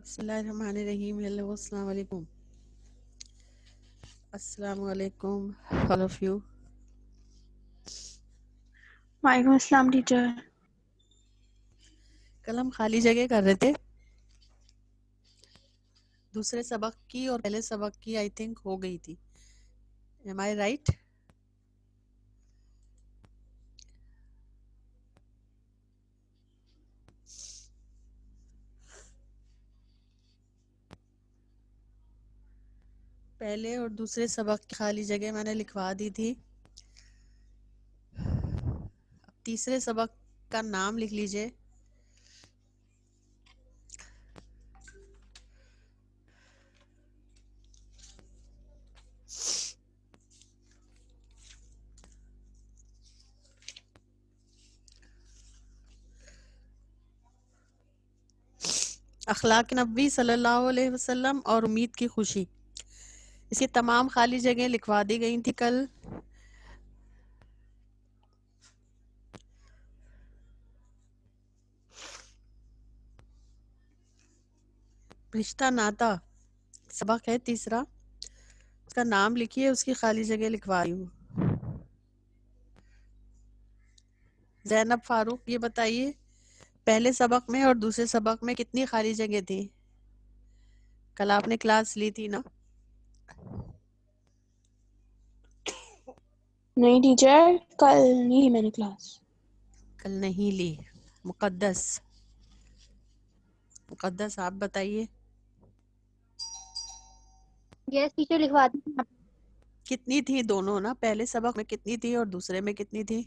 بسم اللہ الرحمن الرحیم. ہیلو، السلام علیکم. السلام علیکم all of you. وعلیکم السلام ٹیچر. کل ہم خالی جگہ کر رہے تھے. دوسرے سبق کی اور پہلے سبق کی آئی تھنک ہو گئی تھی. ایم آئی رائٹ؟ پہلے اور دوسرے سبق کی خالی جگہ میں نے لکھوا دی تھی. اب تیسرے سبق کا نام لکھ لیجئے. اخلاق نبوی صلی اللہ علیہ وسلم اور امید کی خوشی. اس کی تمام خالی جگہیں لکھوا دی گئی تھی کل. رشتہ ناتا سبق ہے تیسرا. اس کا نام لکھیے، اس کی خالی جگہ لکھوا رہی ہوں. زینب فاروق، یہ بتائیے پہلے سبق میں اور دوسرے سبق میں کتنی خالی جگہ تھی؟ کل آپ نے کلاس لی تھی نا؟ نہیں ٹیچر، کل نہیں میں نے کلاس. کل نہیں لی. مقدس آپ بتائیے یس ٹیچر، لکھوا دی. کتنی تھی دونوں نا؟ پہلے سبق میں کتنی تھی اور دوسرے میں کتنی تھی؟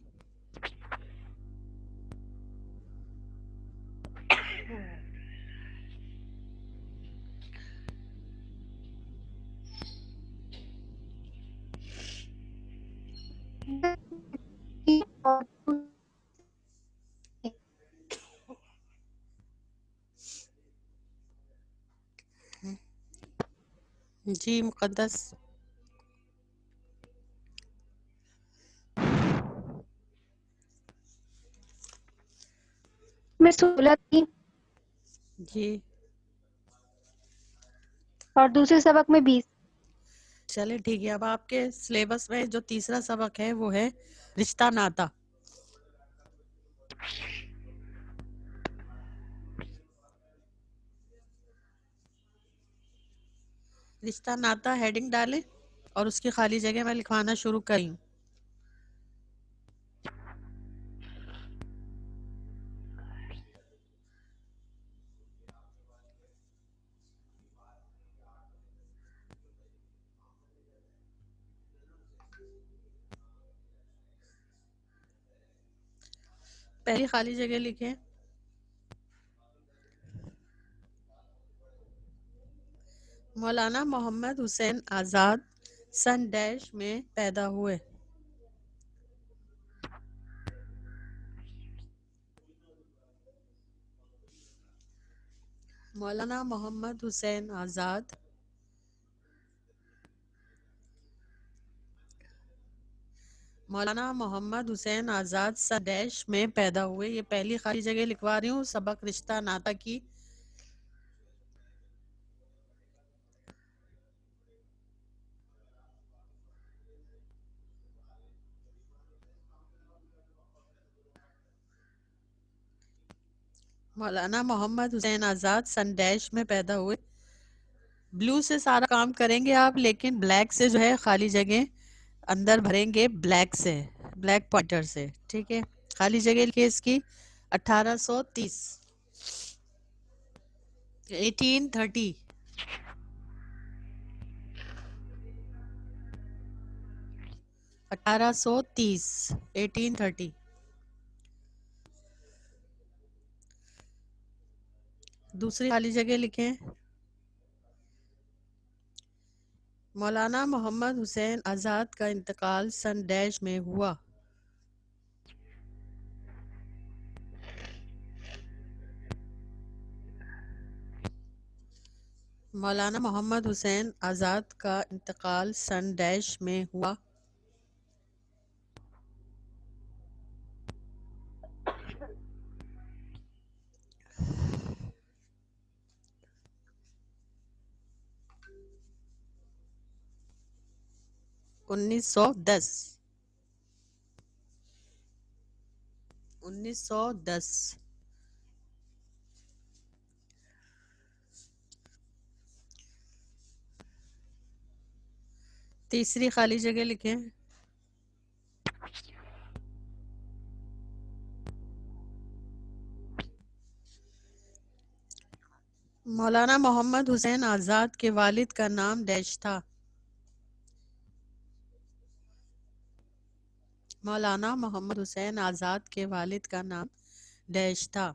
جی مقدس. میں 16 تھی جی اور دوسرے سبق میں 20. چلے ٹھیک ہے. اب آپ کے سلیبس میں جو تیسرا سبق ہے وہ ہے رشتہ ناتا. رشتہ ناتا ہیڈنگ ڈالیں اور اس کی خالی جگہ میں لکھوانا شروع کریں. پہلی خالی جگہ لکھیں مولانا محمد حسین آزاد سن ڈیش میں پیدا ہوئے. مولانا محمد حسین آزاد مولانا محمد حسین آزاد سن ڈیش میں پیدا ہوئے. یہ پہلی خالی جگہ لکھوا رہی ہوں سبق رشتہ ناتا کی. مولانا محمد حسین آزاد سن ڈیش میں پیدا ہوئے. بلو سے سارا کام کریں گے آپ، لیکن بلیک سے جو ہے خالی جگہ اندر بھریں گے، بلیک سے، بلیک پوائنٹر سے. ٹھیک ہے. خالی جگہ لکھیے اس کی 1830 1830 1830. دوسری خالی جگہ لکھیں مولانا محمد حسین آزاد کا انتقال سن ڈیش میں ہوا. مولانا محمد حسین آزاد کا انتقال سن ڈیش میں ہوا. 1910 1910 تیسری خالی جگہ لکھیں. مولانا محمد حسین آزاد کے والد کا نام ڈیش تھا. مولانا محمد حسین آزاد کے والد کا نام ڈیش تھا.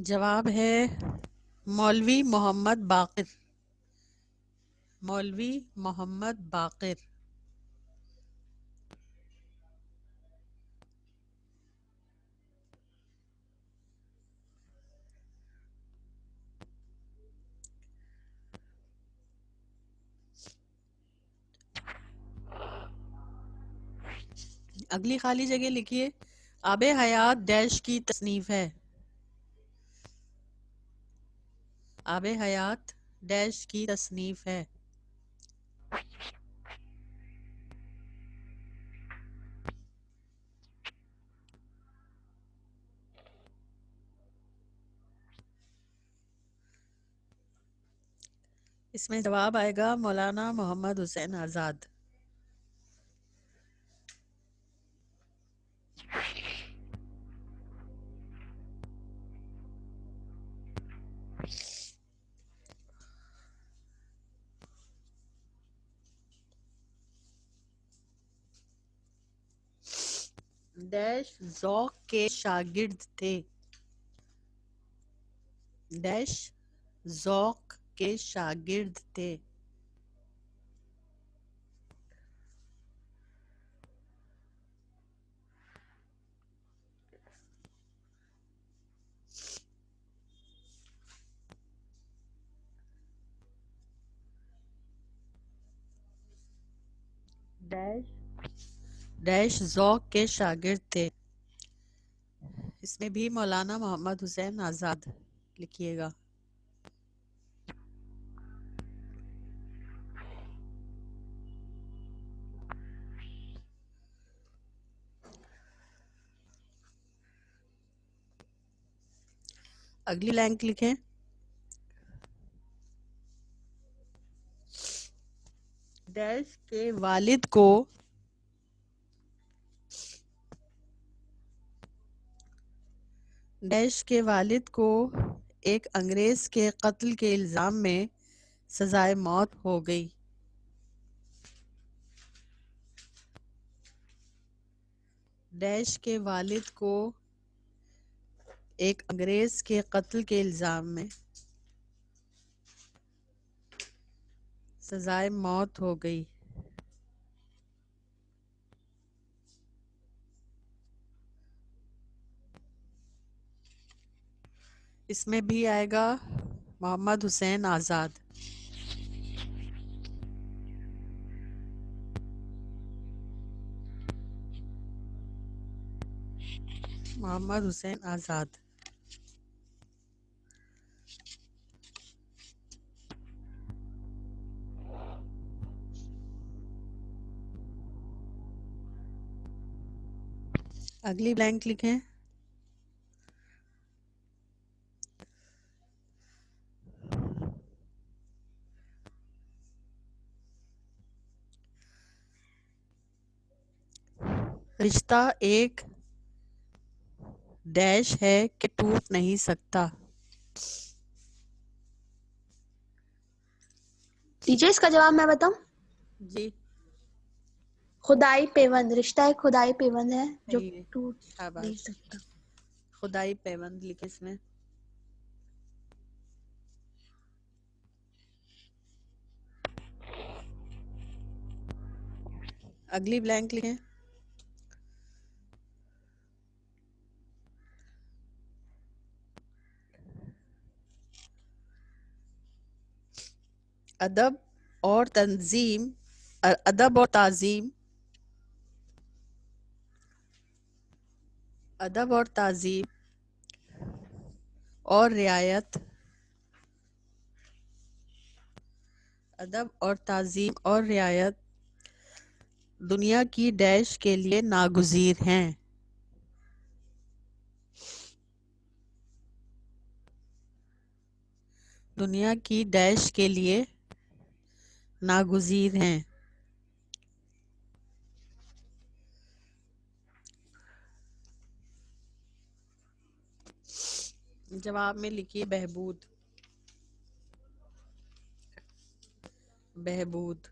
جواب ہے مولوی محمد باقر. مولوی محمد باقر. اگلی خالی جگہ لکھیے آب حیات ڈیش کی تصنیف ہے. آب حیات ڈیش کی تصنیف ہے. اس میں جواب آئے گا مولانا محمد حسین آزاد. ڈیش ذوق کے شاگرد تھے. ڈیش ذوق کے شاگرد تھے. ڈیش ذوق کے شاگرد تھے. اس میں بھی مولانا محمد حسین آزاد لکھیے گا. اگلی لینک لکھیں ڈیش کے والد کو ڈیش کے والد کو ایک انگریز کے قتل کے الزام میں سزائے موت ہو گئی. ڈیش کے والد کو ایک انگریز کے قتل کے الزام میں سزائے موت ہو گئی. اس میں بھی آئے گا محمد حسین آزاد. محمد حسین آزاد. اگلی بلینک لکھیں رشتہ ایک ڈیش ہے کہ ٹوٹ نہیں سکتا. ٹیچر اس کا جواب میں بتاؤں. جی خدائی پیوند. رشتہ ایک خدائی پیوند ہے جو صحیح ہے. ٹوٹ شاباش. نہیں سکتا. خدائی پیوند لکھے اس میں. اگلی بلینک لکھیں ادب اور تنظیم، ادب اور تعظیم، ادب اور تعظیم اور رعایت، ادب اور تعظیم اور رعایت دنیا کی ڈیش کے لیے ناگزیر ہیں. دنیا کی ڈیش کے لیے ناگزیر ہیں. جواب میں لکھیے بہبود. بہبود.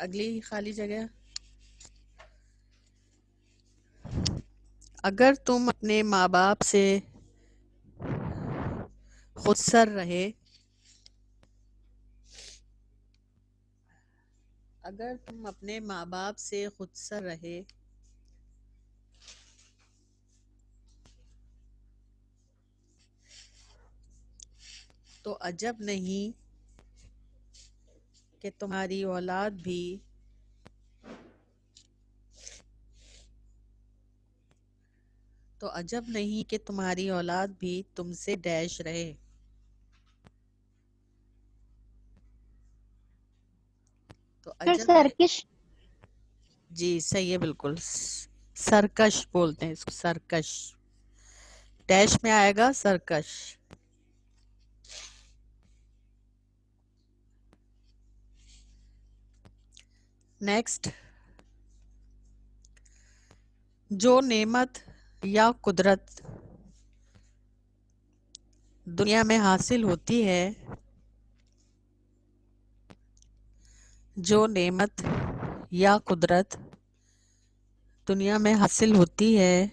اگلی خالی جگہ. اگر تم اپنے ماں باپ سے خودسر رہے، اگر تم اپنے ماں باپ سے خودسر رہے تو عجب نہیں کہ تمہاری اولاد بھی تم سے ڈیش رہے. تو پھر عجب سرکش. جی صحیح ہے بالکل. سرکش بولتے ہیں اس کو، سرکش. ڈیش میں آئے گا سرکش. نیکسٹ. جو نعمت یا قدرت دنیا میں حاصل ہوتی ہے، جو نعمت یا قدرت دنیا میں حاصل ہوتی ہے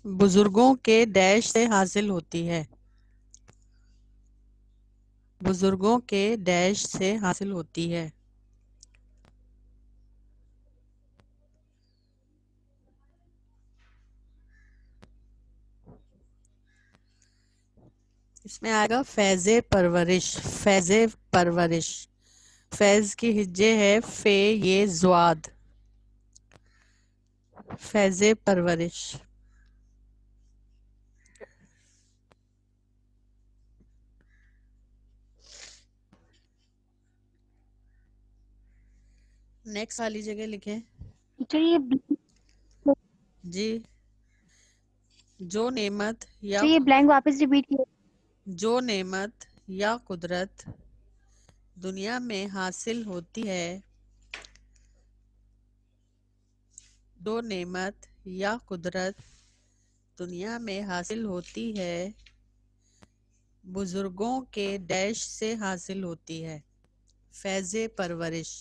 بزرگوں کے ڈیش سے حاصل ہوتی ہے. بزرگوں کے ڈیش سے حاصل ہوتی ہے. اس میں آئے گا فیض پرورش. فیض پرورش. فیض کی ہجے ہے فے یہ زواد. فیض پرورش. نیکسٹ والی جگہ لکھیں. ٹیچر یہ جی. جو نعمت یا یہ بلینک واپس ریپیٹ کیے. جو نعمت یا قدرت دنیا میں حاصل ہوتی ہے، جو نعمت یا قدرت دنیا میں حاصل ہوتی ہے بزرگوں کے ڈیش سے حاصل ہوتی ہے. فیض پرورش.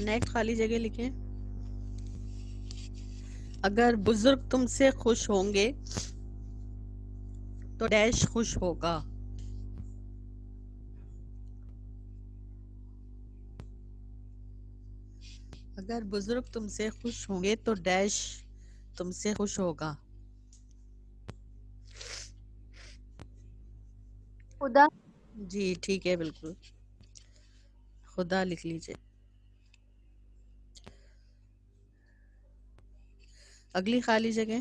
نیکسٹ خالی جگہ لکھیں. اگر بزرگ تم سے خوش ہوں گے تو ڈیش خوش ہوگا. اگر بزرگ تم سے خوش ہوں گے تو ڈیش تم سے خوش ہوگا. خدا. جی ٹھیک ہے بالکل. خدا لکھ لیجئے. اگلی خالی جگہ.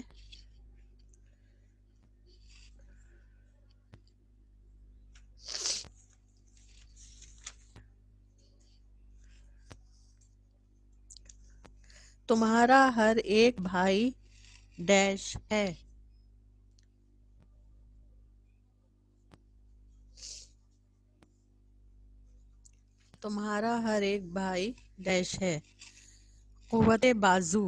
تمہارا ہر ایک بھائی ڈیش ہے. تمہارا ہر ایک بھائی ڈیش ہے. قوت بازو،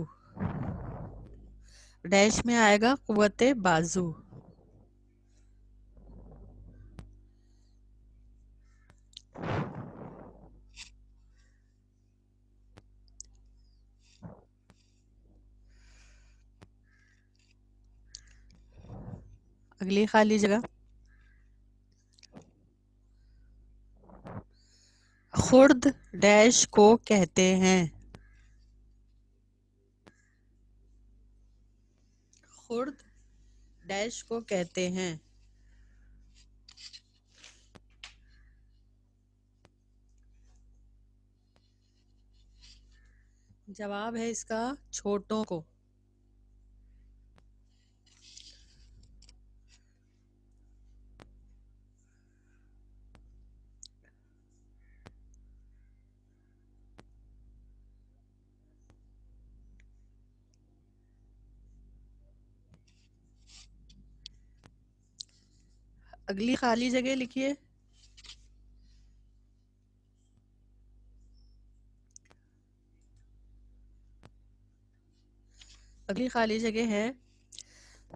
ڈیش میں آئے گا قوت بازو. اگلی خالی جگہ. خرد ڈیش کو کہتے ہیں. خرد ڈیش کو کہتے ہیں. جواب ہے اس کا چھوٹوں کو. اگلی خالی جگہ لکھیے. اگلی خالی جگہ ہے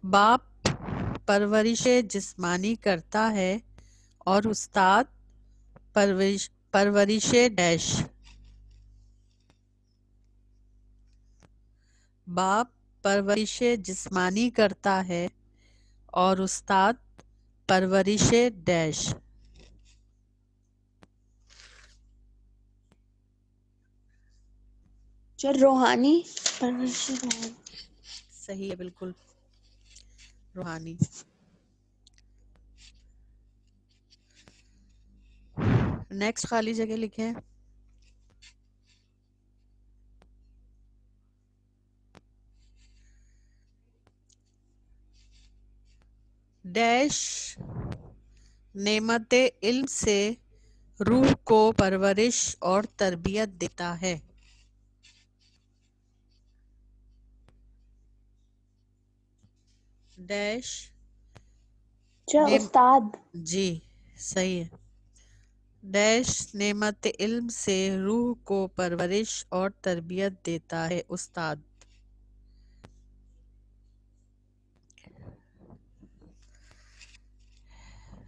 باپ پرورش جسمانی کرتا ہے اور استاد پرورش ڈیش. باپ پرورش جسمانی کرتا ہے اور استاد پرورش ڈیش. روحانی پرورش روحانی. صحیح ہے بالکل، روحانی. نیکسٹ خالی جگہ لکھیں. ڈیش نعمت علم سے روح کو پرورش اور تربیت دیتا ہے. ڈیش استاد. جی صحیح ہے. ڈیش نعمت علم سے روح کو پرورش اور تربیت دیتا ہے. استاد.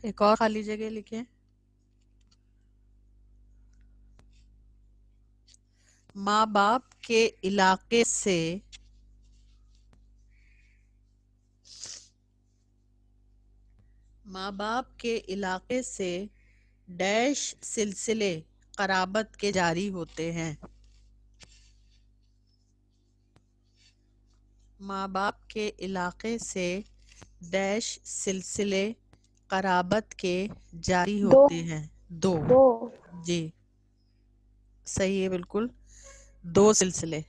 ایک اور خالی جگہ لکھیں. ماں باپ کے علاقے سے ماں باپ کے علاقے سے ڈیش سلسلے قرابت کے جاری ہوتے ہیں. ماں باپ کے علاقے سے ڈیش سلسلے قرابت کے جاری ہوتے ہیں. دو. جی صحیح ہے بالکل، 2 سلسلے.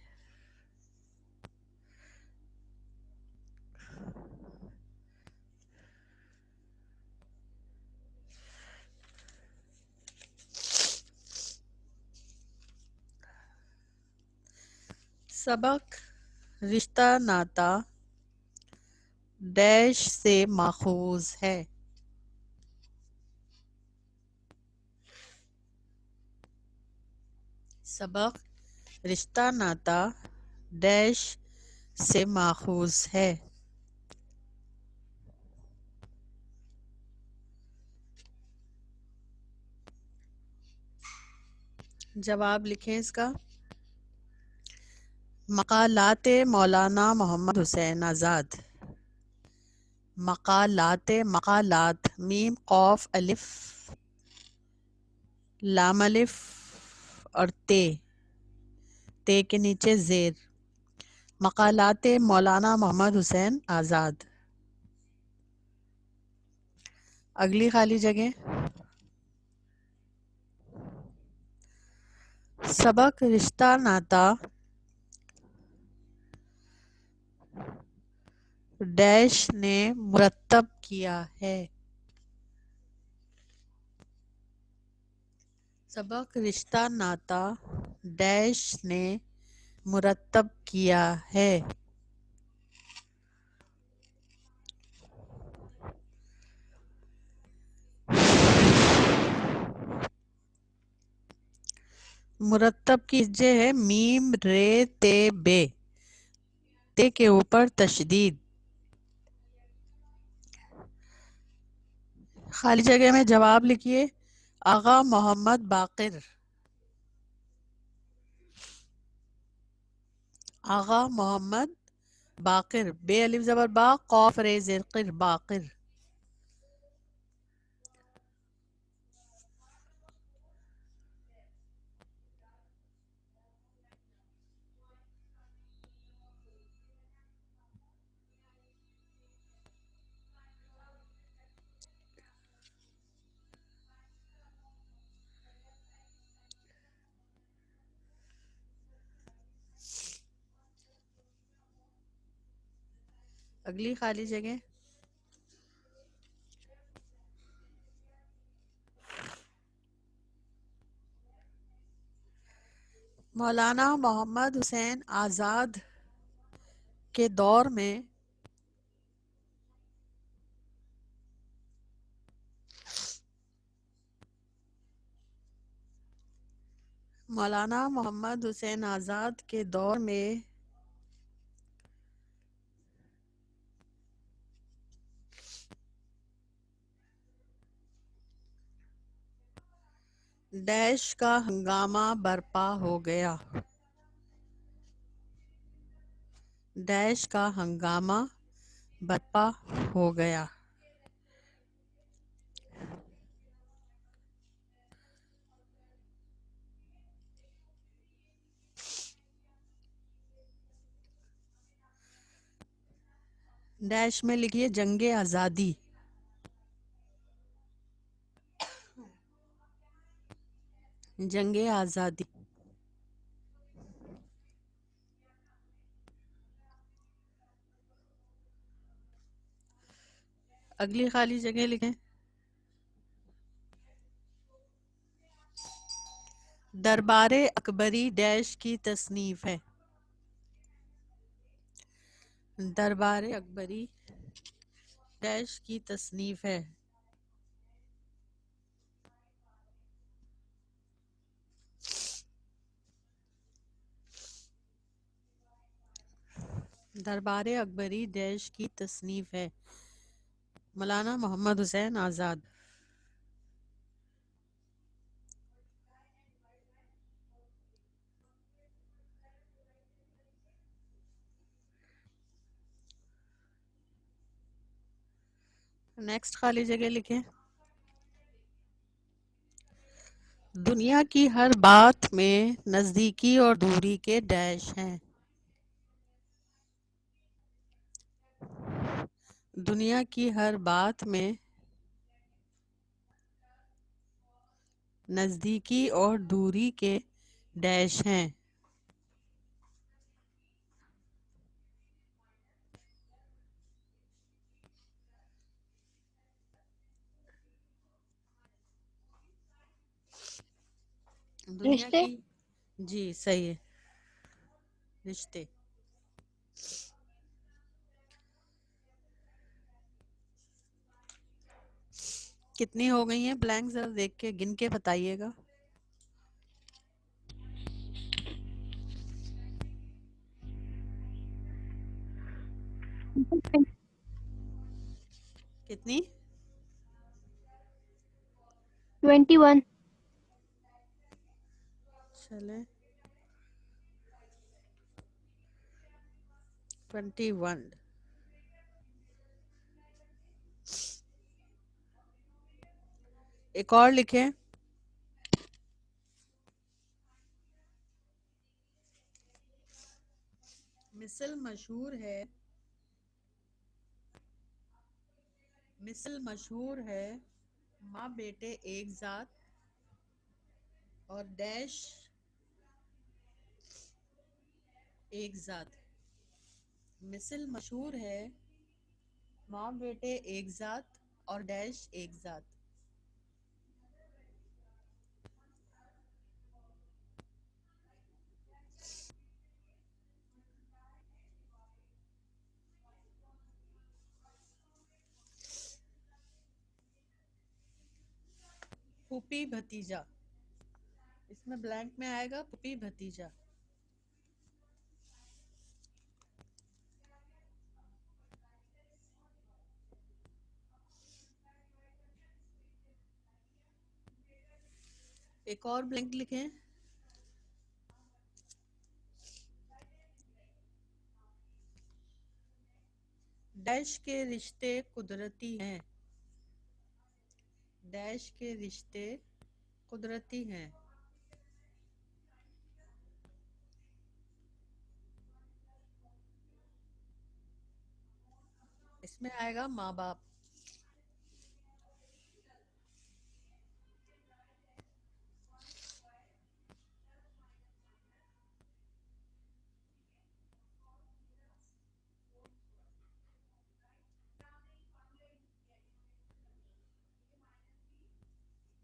سبق رشتہ ناتا ڈیش سے ماخوذ ہے. سبق رشتہ ناتا ڈیش سے ماخوذ ہے. جواب لکھیں اس کا. مقالات مولانا محمد حسین آزاد. مقالات میم قاف الف لام الف اور تے کے نیچے زیر. مقالات مولانا محمد حسین آزاد. اگلی خالی جگہ. سبق رشتہ ناتا ڈیش نے مرتب کیا ہے. سبق رشتہ ناتا ڈیش نے مرتب کیا ہے. مرتب کی ہجے ہے میم رے تے بے، تے کے اوپر تشدید. خالی جگہ میں جواب لکھیے. آغا محمد باقر. آغا محمد باقر. بے الف زبر با، قاف رے زیر قر، باقر. اگلی خالی جگہ. مولانا محمد حسین آزاد کے دور میں مولانا محمد حسین آزاد کے دور میں ڈیش کا ہنگامہ برپا ہو گیا. ڈیش کا ہنگامہ برپا ہو گیا. ڈیش میں لکھیے جنگ آزادی. جنگ آزادی. اگلی خالی جگہ لکھیں. دربار اکبری ڈیش کی تصنیف ہے. دربار اکبری ڈیش کی تصنیف ہے. دربار اکبری ڈیش کی تصنیف ہے. مولانا محمد حسین آزاد. نیکسٹ خالی جگہ لکھیں. دنیا کی ہر بات میں نزدیکی اور دوری کے ڈیش ہیں. دنیا کی ہر بات میں نزدیکی اور دوری کے ڈیش ہیں. دنیا رشتے. کی جی صحیح ہے. رشتے. کتنی ہو گئی ہیں بلینک ذرا دیکھ کے گن کے بتائیے گا. کتنی؟ 21. چلیں 21. ایک اور لکھیں. مثل مشہور ہے. مثل مشہور ہے ماں بیٹے ایک ذات اور ڈیش ایک ذات. مثل مشہور ہے ماں بیٹے ایک ذات اور ڈیش ایک ذات. پھوپھی بھتیجا. اس میں بلینک میں آئے گا پھوپھی بھتیجا. ایک اور بلینک لکھیں. ڈیش کے رشتے قدرتی ہیں. ڈیش کے رشتے قدرتی ہیں. اس میں آئے گا ماں باپ.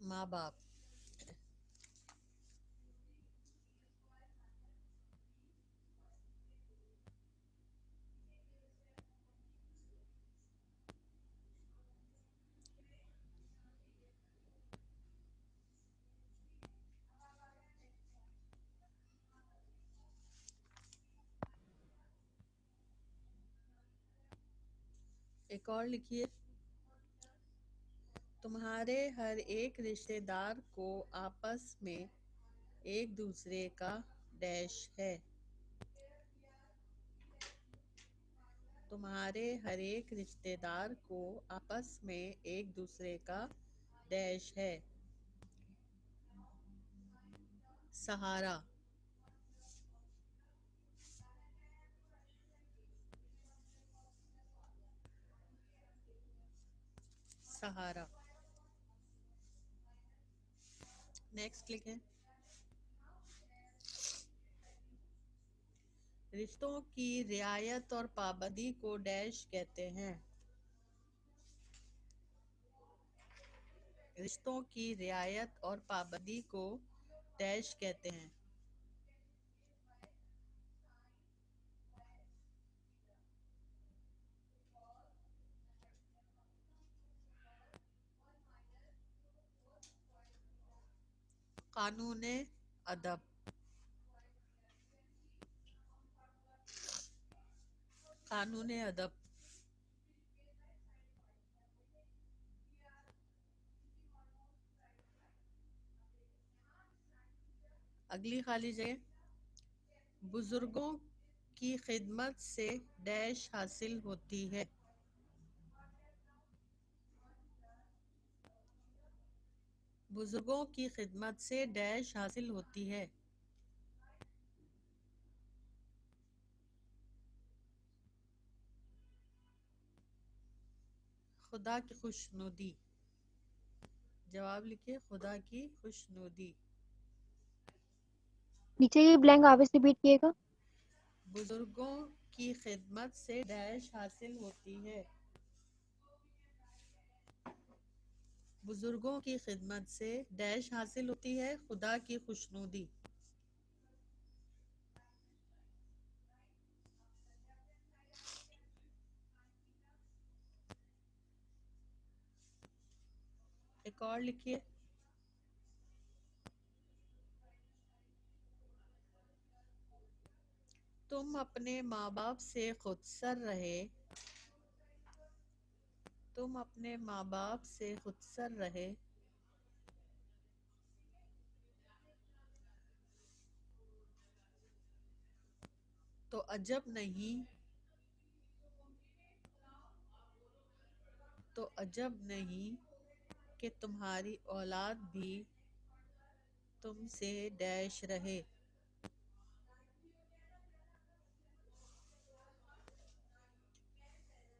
ماں باپ. ایک اور لکھیے. تمہارے ہر ایک رشتہ دار کو آپس میں ایک دوسرے کا ڈیش ہے. تمہارے ہر ایک رشتہ دار کو آپس میں ایک دوسرے کا ڈیش ہے. سہارا. سہارا. نیکسٹ لکھیں. رشتوں کی رعایت اور پابندی کو ڈیش کہتے ہیں. رشتوں کی رعایت اور پابندی کو ڈیش کہتے ہیں. قانون ادب. قانون ادب. اگلی خالی جگہ. بزرگوں کی خدمت سے ڈیش حاصل ہوتی ہے. بزرگوں کی خدمت سے ڈیش حاصل ہوتی ہے. خدا کی خوشنودی. جواب لکھیے. خدا کی خوشنودی. نیچے یہ بلینک واپس ریپیٹ کیے گا. بزرگوں کی خدمت سے ڈیش حاصل ہوتی ہے. بزرگوں کی خدمت سے ڈیش حاصل ہوتی ہے. خدا کی خوشنودی. ایک اور لکھیے. تم اپنے ماں باپ سے خودسر رہے. تم اپنے ماں باپ سے خودسر رہے. تو عجب نہیں. تو عجب نہیں کہ تمہاری اولاد بھی تم سے ڈیش رہے.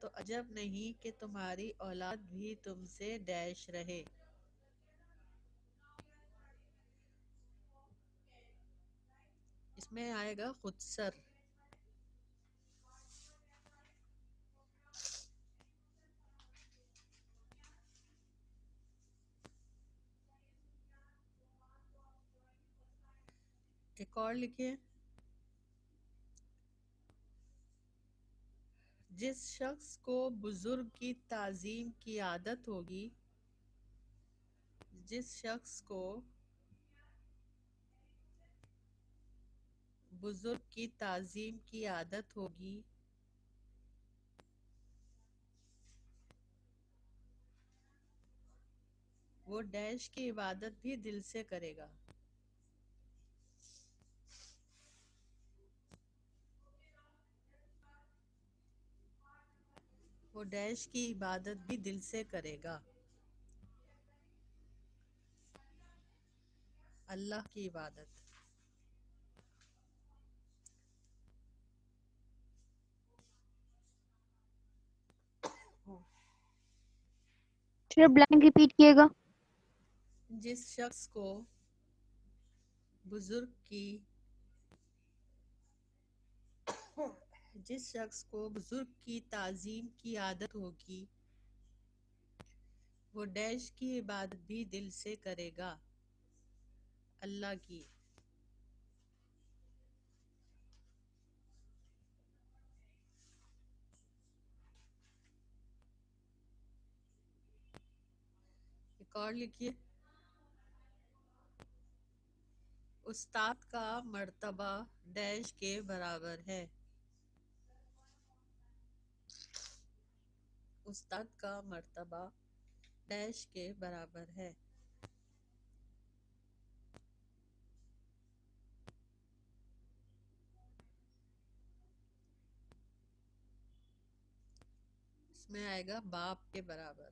تو عجب نہیں کہ تمہاری اولاد بھی تم سے ڈیش رہے. اس میں آئے گا خودسر. ایک اور لکھیے. جس شخص کو بزرگ کی تعظیم کی عادت ہوگی. جس شخص کو بزرگ کی تعظیم کی عادت ہوگی، وہ ڈیش کی عبادت بھی دل سے کرے گا۔ وہ ڈیش کی عبادت بھی دل سے کرے گا۔ اللہ کی عبادت۔ صرف بلینک ریپیٹ کیے گا۔ جس شخص کو بزرگ کی تعظیم کی عادت ہوگی، وہ ڈیش کی عبادت بھی دل سے کرے گا۔ اللہ کی۔ ایک اور لکھیے، استاد کا مرتبہ ڈیش کے برابر ہے۔ استاد کا مرتبہ ڈیش کے برابر ہے۔ اس میں آئے گا باپ کے برابر۔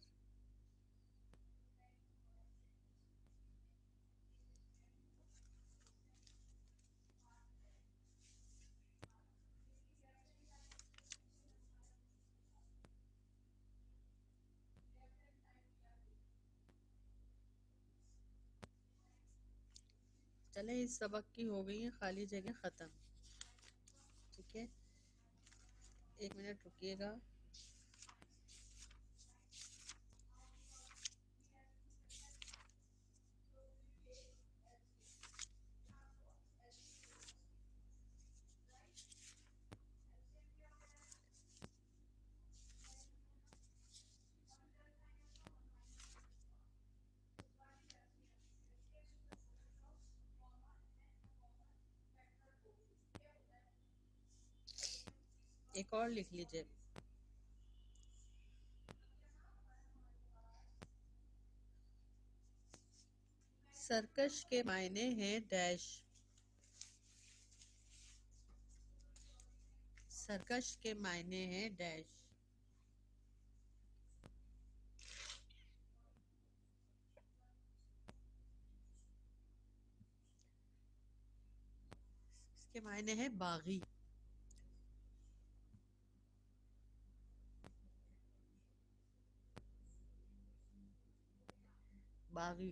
چلیں اس سبق کی ہو گئی ہیں خالی جگہ ختم، ٹھیک ہے؟ 1 منٹ رکیے گا۔ ایک اور لکھ لیجئے، سرکش کے معنی ہیں ڈیش۔ سرکش کے معنی ہیں ڈیش۔ اس کے معنی ہیں باغی۔ باغی۔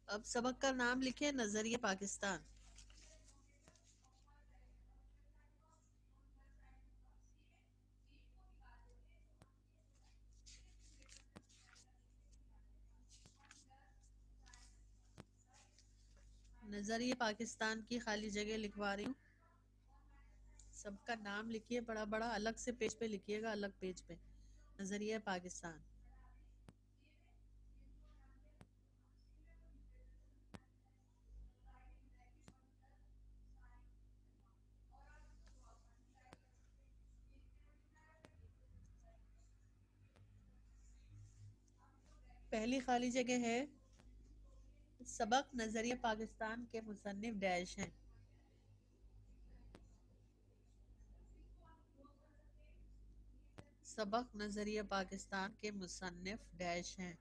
اب سبق کا نام لکھیں نظریہ پاکستان۔ نظریہ پاکستان کی خالی جگہ لکھوا رہی ہوں، سب کا نام لکھیے بڑا بڑا، الگ سے پیج پہ لکھیے گا، الگ پیج پہ، نظریہ پاکستان۔ پہلی خالی جگہ ہے، سبق نظریہ پاکستان کے مصنف ڈیش ہیں۔ سبق نظریہ پاکستان کے مصنف ڈیش ہیں۔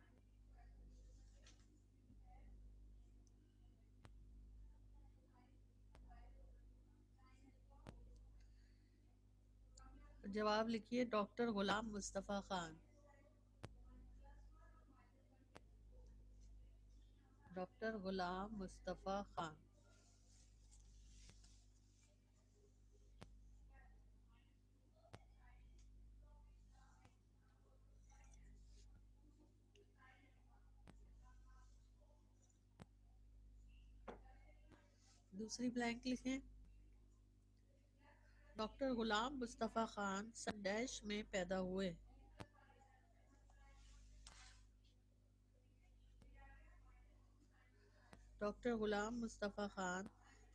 جواب لکھیے ڈاکٹر غلام مصطفیٰ خان۔ ڈاکٹر غلام مصطفیٰ خان۔ دوسری بلینک لکھیں، ڈاکٹر غلام مصطفیٰ خان سن ڈیش میں پیدا ہوئے. ڈاکٹر غلام مصطفیٰ خان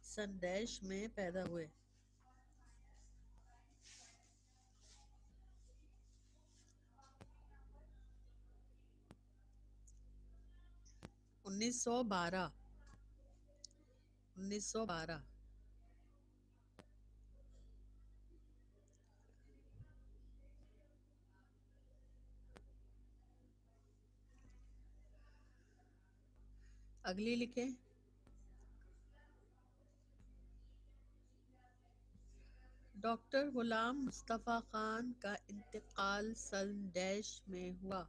سن ڈیش میں پیدا ہوئے. 1912. اگلی لکھیں. ڈاکٹر غلام مصطفیٰ خان کا انتقال سن ڈیش میں ہوا.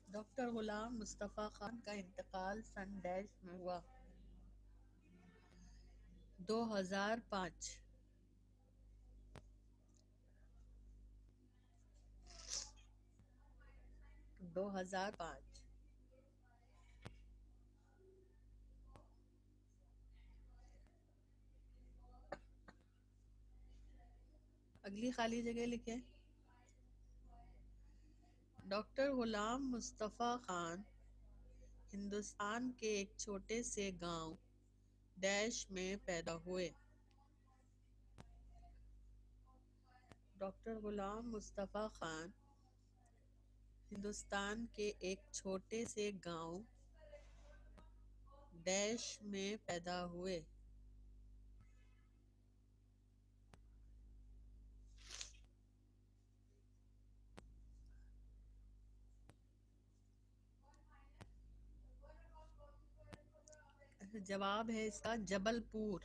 ڈاکٹر غلام مصطفیٰ خان کا انتقال سن ڈیش میں ہوا. 2005. اگلی خالی جگہ لکھیں. ڈاکٹر غلام مصطفیٰ خان ہندوستان کے ایک چھوٹے سے گاؤں ڈیش میں پیدا ہوئے. ڈاکٹر غلام مصطفیٰ خان ہندوستان کے ایک چھوٹے سے گاؤں ڈیش میں پیدا ہوئے. جواب ہے اس کا جبل پور.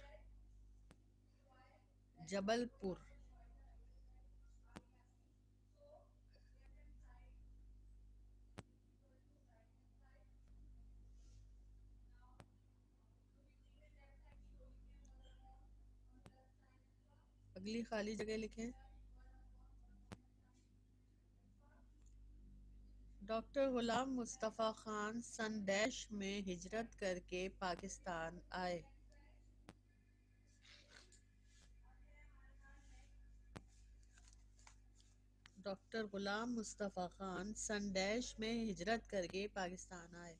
اگلی خالی جگہ لکھیں. ڈاکٹر غلام مصطفیٰ خان سن ڈیش میں ہجرت کر کے پاکستان آئے. ڈاکٹر غلام مصطفیٰ خان سن ڈیش میں ہجرت کر کے پاکستان آئے.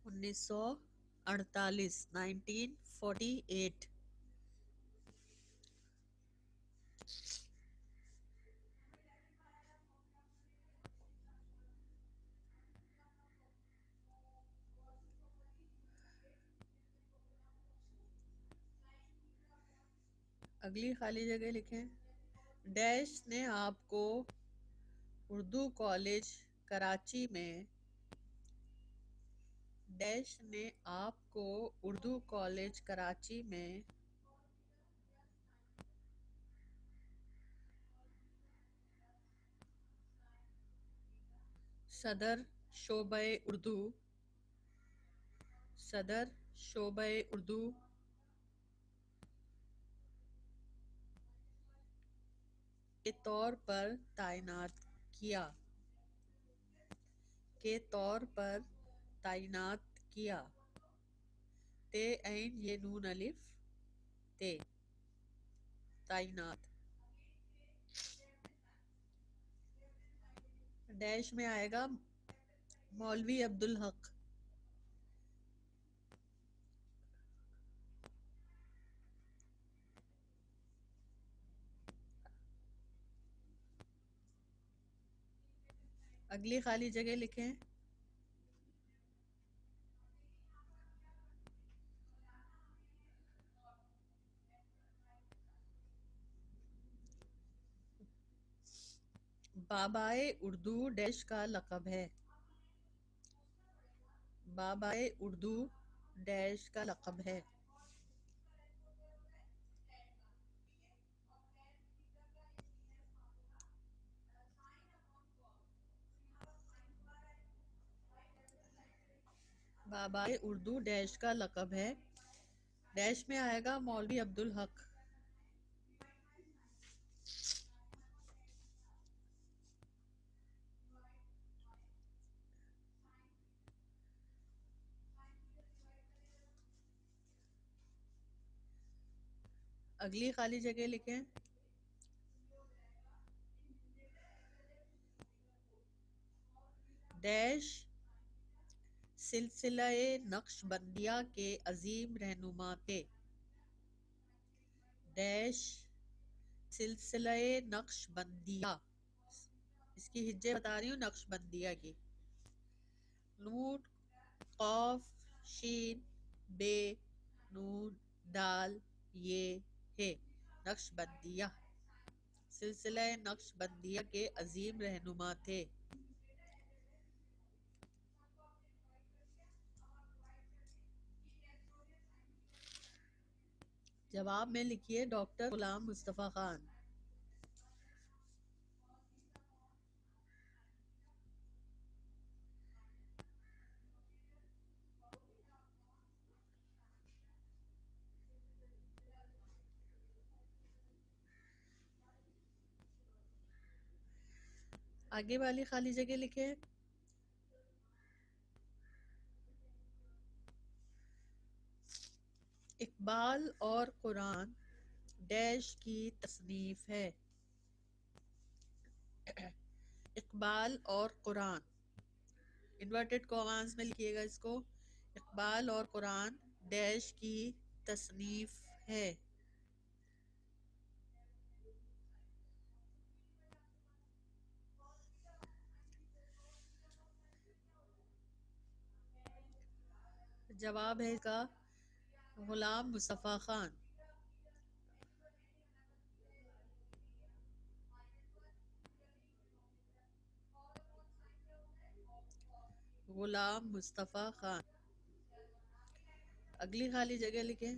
انیس سو 1948. اگلی خالی جگہ لکھیں. ڈیش نے آپ کو اردو کالج کراچی میں صدر شعبہ اردو کے طور پر تعینات کیا. تعینات. ڈیش میں آئے گا مولوی عبدالحق. اگلی خالی جگہ لکھیں. بابائے اردو ڈیش کا لقب ہے. بابائے اردو ڈیش کا لقب ہے. بابائے اردو ڈیش کا لقب ہے، ڈیش میں آئے گا مولوی عبدالحق۔ اگلی خالی جگہ لکھیں۔ ڈیش سلسلہ نقش بندیہ کے عظیم رہنما تھے، ڈیش سلسلہ نقش بندیہ، اس کی ہجے بتا رہی ہوں نقش بندیہ کی، نون قاف شین بے نون دال یہ ہے، نقش بندیہ، سلسلہ نقش بندیہ کے عظیم رہنما تھے۔ جواب میں لکھیے ڈاکٹر غلام مصطفیٰ خان۔ آگے والی خالی جگہ لکھیں۔ اقبال اور قرآن ڈیش کی تصنیف ہے، اقبال اور قرآن، انورٹڈ کاماز میں لکھیے گا اس کو، اقبال اور قرآن ڈیش کی تصنیف ہے۔ جواب ہے اس کا غلام مصطفیٰ خان۔ غلام مصطفیٰ خان۔ اگلی خالی جگہ لکھیں۔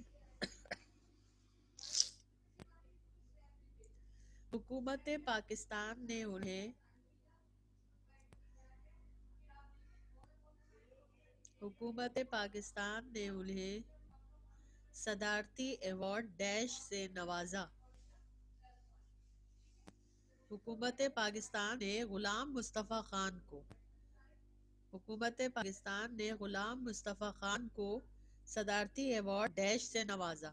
حکومت پاکستان نے انہیں صدارتی ایوارڈ ڈیش سے نوازا، حکومت پاکستان نے غلام مصطفیٰ خان کو صدارتی ایوارڈ ڈیش سے نوازا۔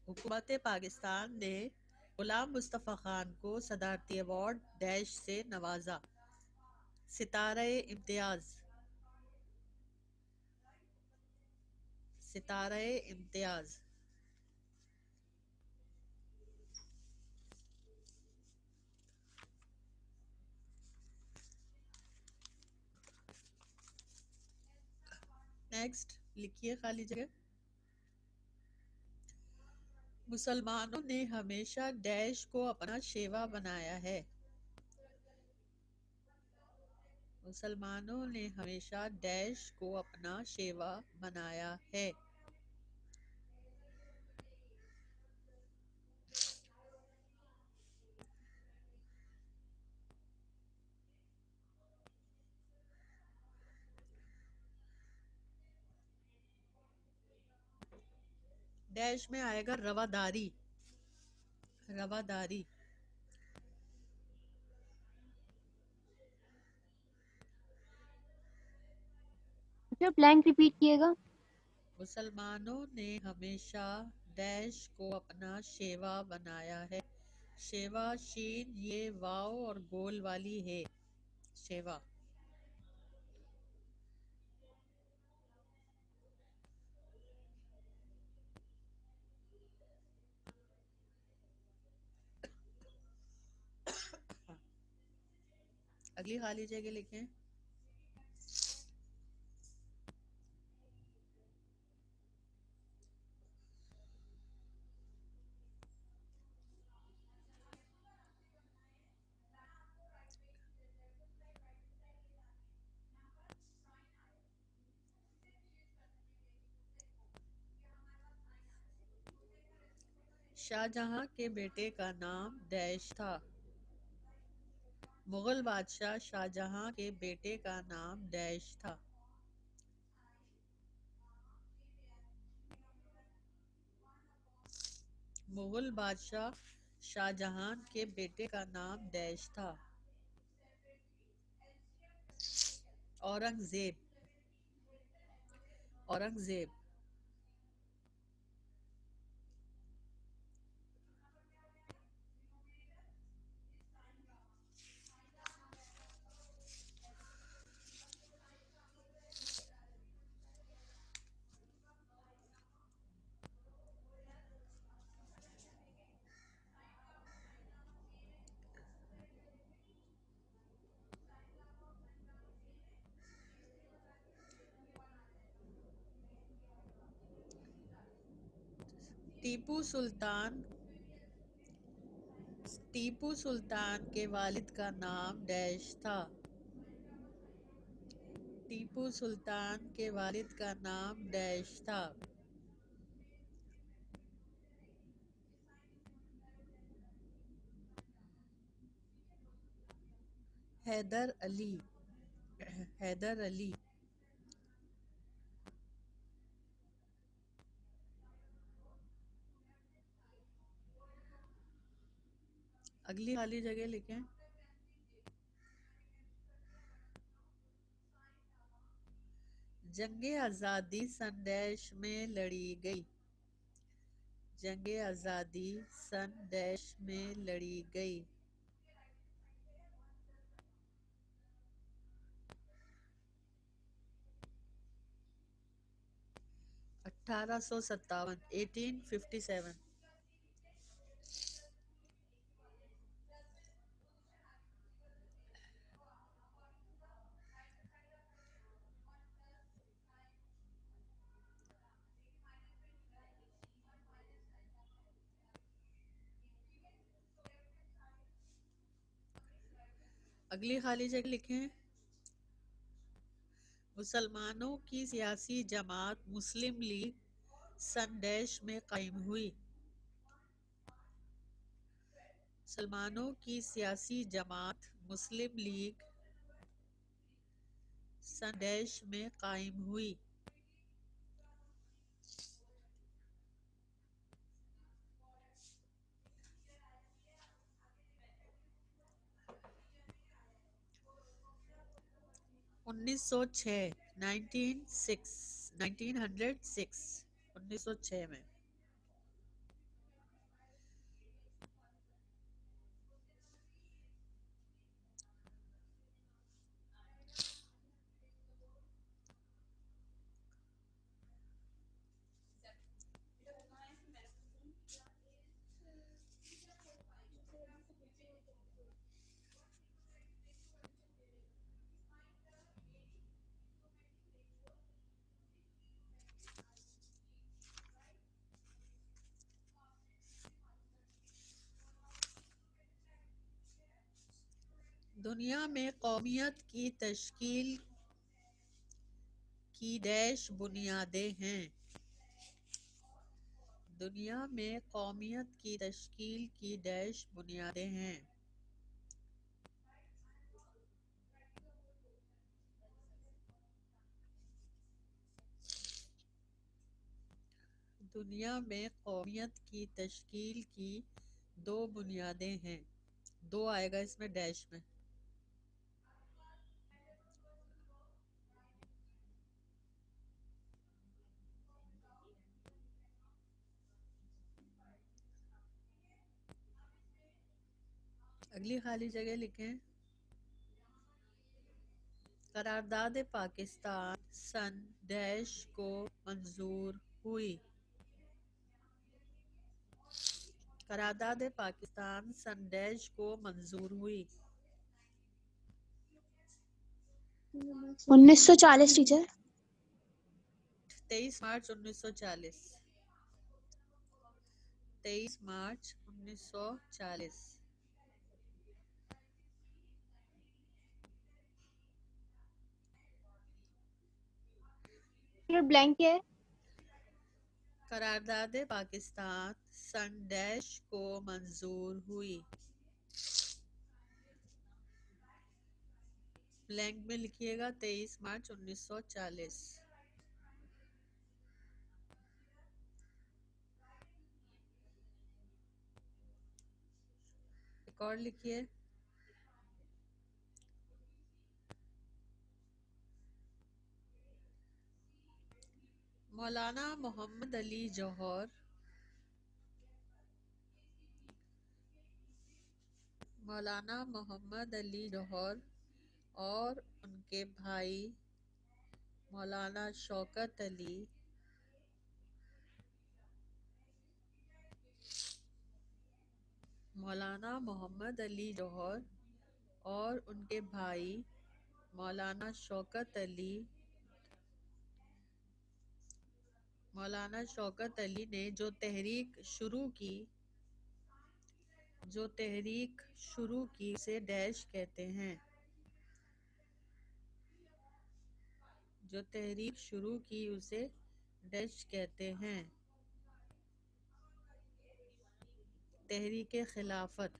حکومت پاکستان نے غلام مصطفیٰ خان کو صدارتی ایوارڈ ڈیش سے نوازا۔ ستارہ امتیاز، ستارہ امتیاز۔ نیکسٹ لکھیے خالی جگہ۔ مسلمانوں نے ہمیشہ ڈیش کو اپنا شیوا بنایا ہے، مسلمانوں نے ہمیشہ ڈیش کو اپنا شیوا بنایا ہے۔ ڈیش میں آئے گا رواداری، رواداری۔ اچھا بلینک ریپیٹ کیے گا۔ مسلمانوں نے ہمیشہ ڈیش کو اپنا شیوا بنایا ہے، شیوا شین یہ واو اور گول والی ہے، شیوا۔ اگلی خالی جگہ لکھیں۔ شاہجہاں کے بیٹے کا نام ڈیش تھا. مغل بادشاہ شاہجہاں کے بیٹے کا نام ڈیش تھا. مغل بادشاہ شاہجہاں کے بیٹے کا نام ڈیش تھا. اورنگزیب. اورنگزیب. ٹیپو سلطان کے والد کا نام ڈیش تھا. ٹیپو سلطان کے والد کا نام ڈیش تھا. حیدر علی. حیدر علی. اگلی خالی جگہ لکھیں. جنگ آزادی سن ڈیش میں لڑی گئی. جنگ آزادی سن ڈیش میں لڑی گئی. 1857. 1857. اگلی خالی جگہ لکھیں. مسلمانوں کی سیاسی جماعت مسلم لیگ سن ڈیش میں قائم ہوئی. مسلمانوں کی سیاسی جماعت مسلم لیگ سن ڈیش میں قائم ہوئی. انیس سو چھ. 1906 میں. دنیا میں قومیت کی تشکیل کی ڈیش بنیادیں ہیں. دنیا میں قومیت کی تشکیل کی ڈیش بنیادیں ہیں. دنیا میں قومیت کی تشکیل کی دو بنیادیں ہیں. دو آئے گا اس میں ڈیش میں. اگلی خالی جگہ لکھیں. قرارداد پاکستان سن ڈیش کو منظور ہوئی. قرارداد پاکستان سن ڈیش کو منظور ہوئی. 1940 ٹیچر. 23 مارچ 1940. 23 مارچ 1940. بلینک ہے. قرارداد پاکستان سن ڈیش کو منظور ہوئی. بلینک میں لکھیے گا 23 مارچ 1940. ایک اور لکھیے. مولانا محمد علی جوہر مولانا محمد علی جوہر اور ان کے بھائی مولانا شوکت علی مولانا محمد علی جوہر اور ان کے بھائی مولانا شوکت علی نے جو تحریک شروع کی اسے ڈیش کہتے ہیں. جو تحریک شروع کی اسے ڈیش کہتے ہیں. تحریک خلافت.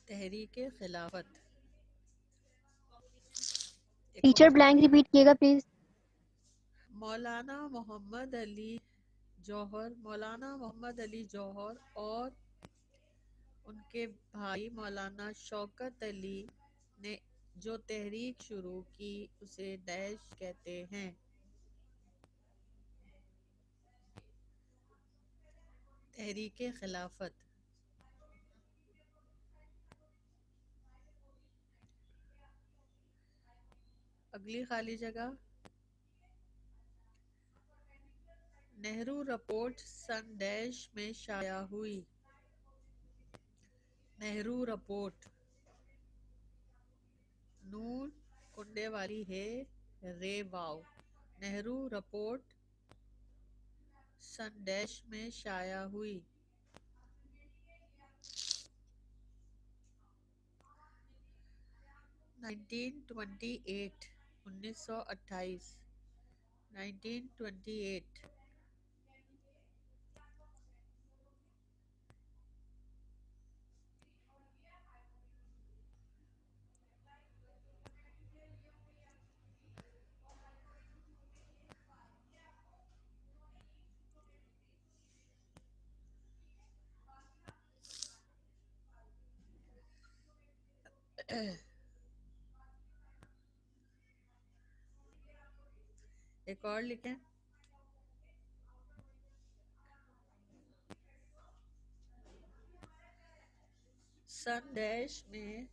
تحریک خلافت. ٹیچر بلینک ریپیٹ کیے گا پلیز. مولانا محمد علی جوہر اور ان کے بھائی مولانا شوکت علی نے جو تحریک شروع کی اسے ڈیش کہتے ہیں. تحریک خلافت. اگلی خالی جگہ. نہرو رپورٹ سن ڈیش میں شائع ہوئی. نہرو رپورٹ. نون کنڈے والی ہے رے واو. نہرو رپورٹ سن ڈیش میں شائع ہوئی. 1928 1928. 1928. ایک اور لکھیں. سن ڈیش میں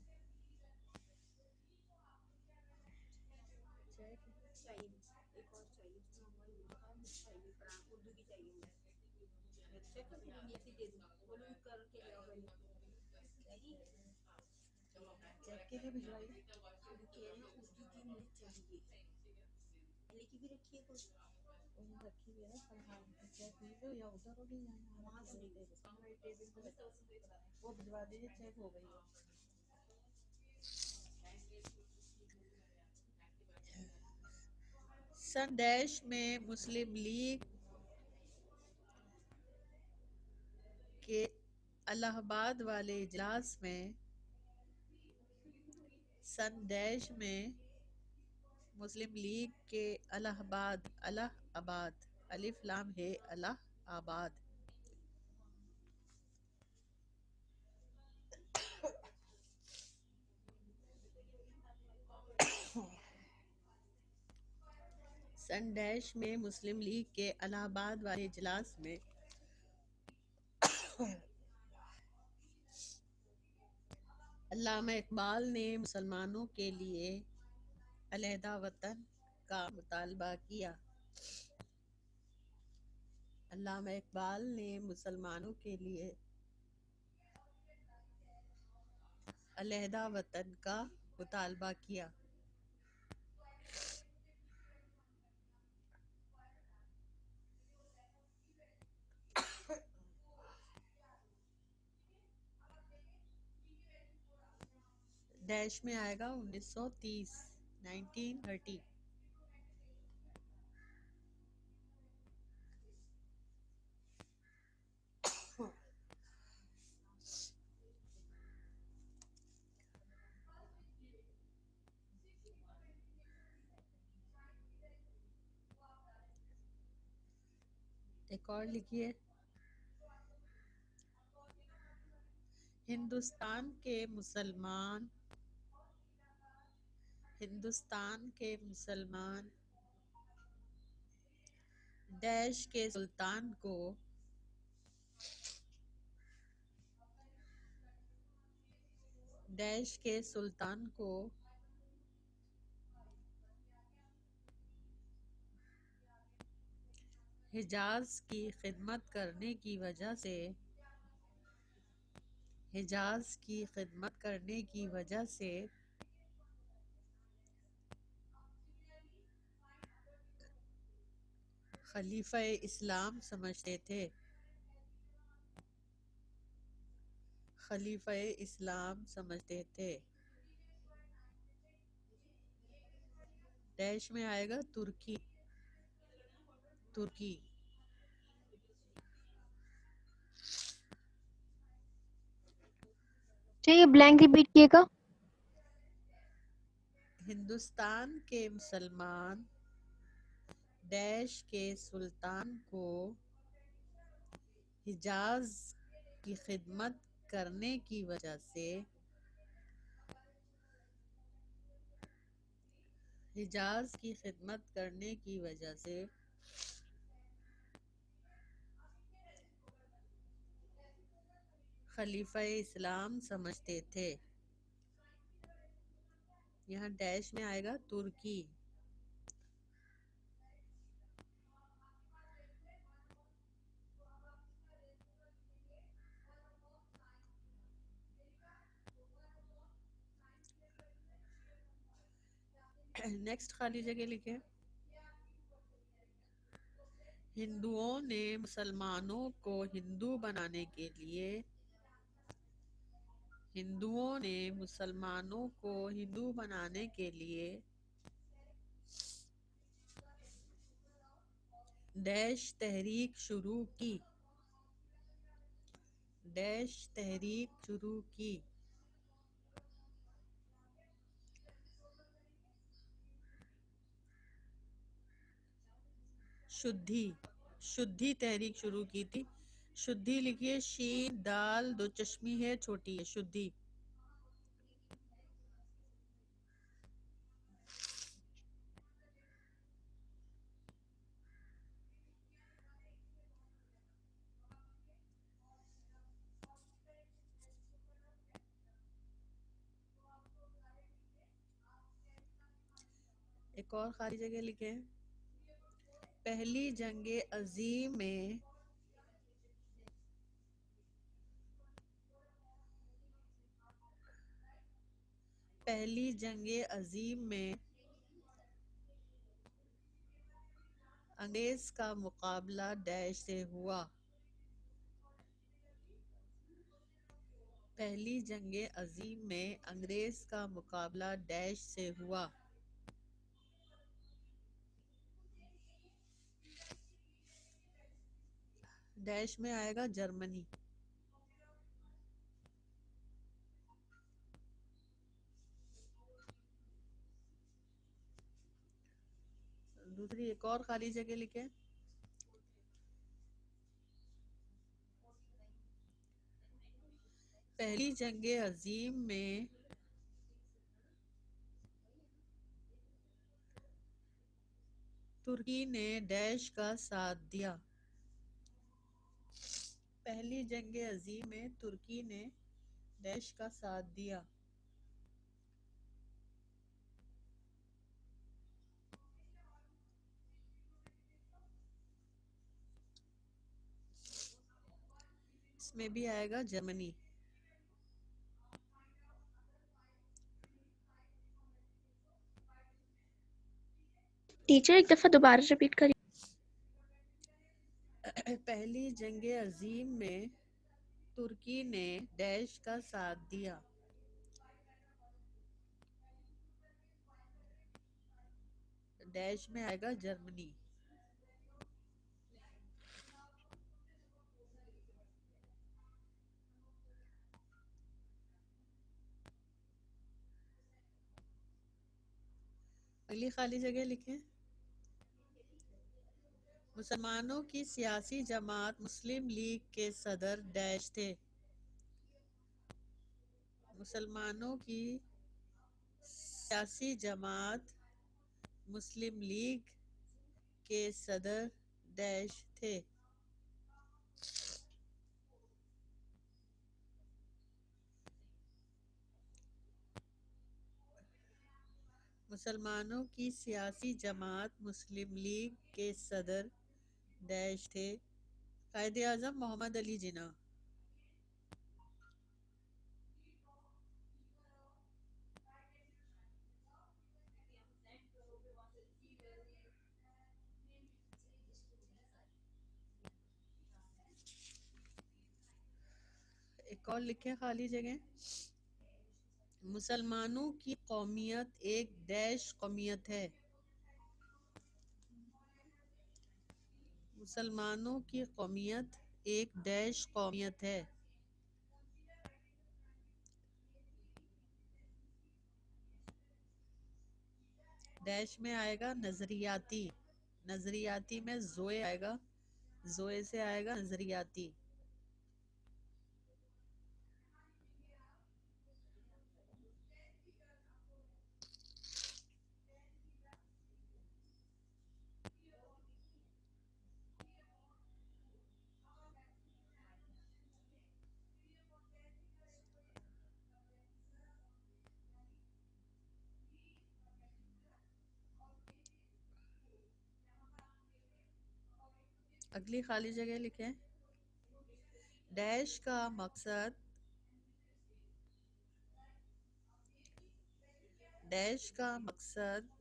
وہ بھجوا دیجیے چیک ہو گئی ہے. سن ڈیش میں مسلم لیگ کے الہ آباد والے اجلاس میں سن ڈیش میں مسلم لیگ کے الہ آباد الف لام ہے الہ آباد سن ڈیش میں مسلم لیگ کے الہ آباد والے اجلاس میں علامہ اقبال نے مسلمانوں کے لیے علیحدہ وطن کا مطالبہ کیا. علامہ اقبال نے مسلمانوں کے لیے علیحدہ وطن کا مطالبہ کیا. ڈیش میں آئے گا 1930. 1930. ایک اور لکھیے، ہندوستان کے مسلمان ڈیش کے سلطان کو حجاز کی خدمت کرنے کی وجہ سے خلیفہ اسلام سمجھتے تھے۔ ڈیش میں آئے گا ترکی۔ چاہیے بلینک ریپیٹ کیے گا۔ ہندوستان کے مسلمان ڈیش کے سلطان کو حجاز کی خدمت کرنے کی وجہ سے خلیفہ اسلام سمجھتے تھے۔ یہاں ڈیش میں آئے گا ترکی۔ نیکسٹ خالی جگہ لکھیں، ہندوؤں نے مسلمانوں کو ہندو بنانے کے لیے ڈیش تحریک شروع کی۔ شدھی تحریک شروع کی تھی۔ شدھی لکھیے، شین دال دو چشمی ہے چھوٹی ہے، شدھی۔ ایک اور خالی جگہ لکھیں، پہلی جنگ عظیم میں انگریز کا مقابلہ ڈیش سے ہوا۔ پہلی جنگ عظیم میں انگریز کا مقابلہ ڈیش سے ہوا۔ ڈیش میں آئے گا جرمنی۔ دوسری ایک اور خالی جگہ لکھیں، پہلی جنگ عظیم میں ترکی نے ڈیش کا ساتھ دیا۔ پہلی جنگ عظیم میں ترکی نے ڈیش کا ساتھ دیا۔ اس میں بھی آئے گا جرمنی۔ ٹیچر ایک دفعہ دوبارہ ریپیٹ کریے۔ پہلی جنگ عظیم میں ترکی نے ڈیش کا ساتھ دیا۔ ڈیش میں آئے گا جرمنی۔ اگلی خالی جگہ لکھیں، مسلمانوں کی سیاسی جماعت مسلم لیگ کے صدر ڈیش تھے. مسلمانوں کی سیاسی جماعت مسلم لیگ کے صدر ڈیش تھے. مسلمانوں کی سیاسی جماعت مسلم لیگ کے صدر ڈیش تھے. قائد اعظم محمد علی جناح. ایک اور لکھیں خالی جگہ. مسلمانوں کی قومیت ایک ڈیش قومیت ہے. مسلمانوں کی قومیت ایک ڈیش قومیت ہے. ڈیش میں آئے گا نظریاتی. نظریاتی میں زوئے آئے گا. زوئے سے آئے گا نظریاتی. اگلی خالی جگہ لکھیں. ڈیش کا مقصد ڈیش کا مقصد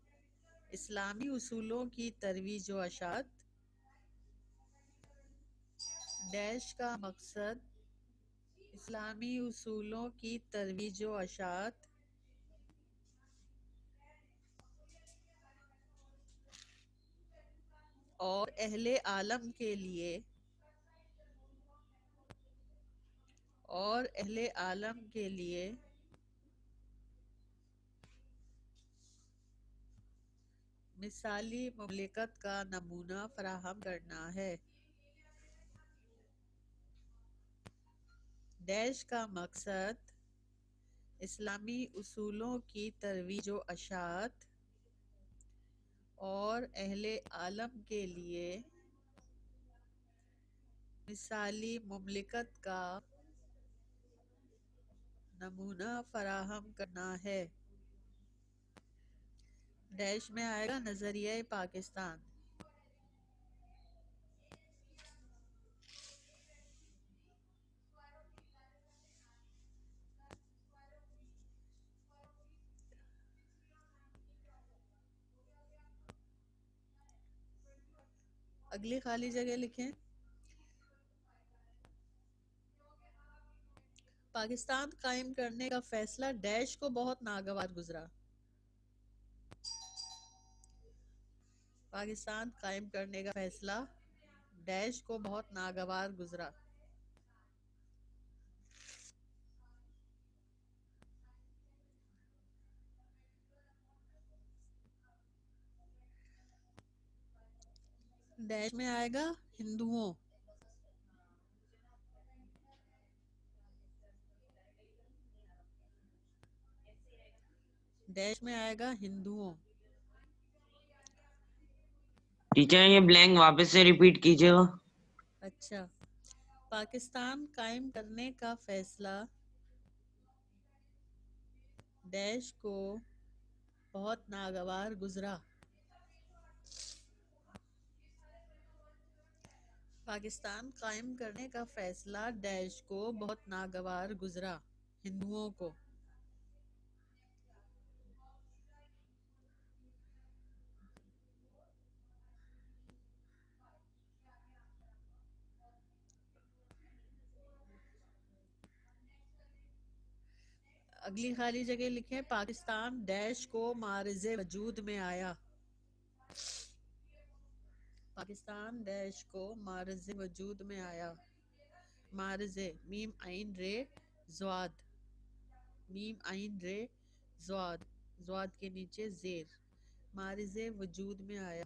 اسلامی اصولوں کی ترویج و اشاعت. ڈیش کا مقصد اسلامی اصولوں کی ترویج و اشاعت اور اہل عالم کے لیے مثالی مملکت کا نمونہ فراہم کرنا ہے. ڈیش کا مقصد اسلامی اصولوں کی ترویج و اشاعت اور اہل عالم کے لیے مثالی مملکت کا نمونہ فراہم کرنا ہے. ڈیش میں آئے گا نظریہ پاکستان. اگلی خالی جگہ لکھیں. پاکستان قائم کرنے کا فیصلہ ڈیش کو بہت ناگوار گزرا. پاکستان قائم کرنے کا فیصلہ ڈیش کو بہت ناگوار گزرا. ڈیش میں آئے گا ہندوؤں. ڈیش میں آئے گا ہندوؤں. ٹیچر یہ بلینک واپس سے ریپیٹ کیجیے گا. اچھا. پاکستان قائم کرنے کا فیصلہ ڈیش کو بہت ناگوار گزرا. پاکستان قائم کرنے کا فیصلہ ڈیش کو بہت ناگوار گزرا. ہندوؤں کو. اگلی خالی جگہ لکھیں. پاکستان ڈیش کو معرض وجود میں آیا. پاکستان ڈیش کو معرض وجود میں آیا. معرض میم عین رے زواد. میم عین رے زواد. زواد کے نیچے زیر. معرض وجود میں آیا.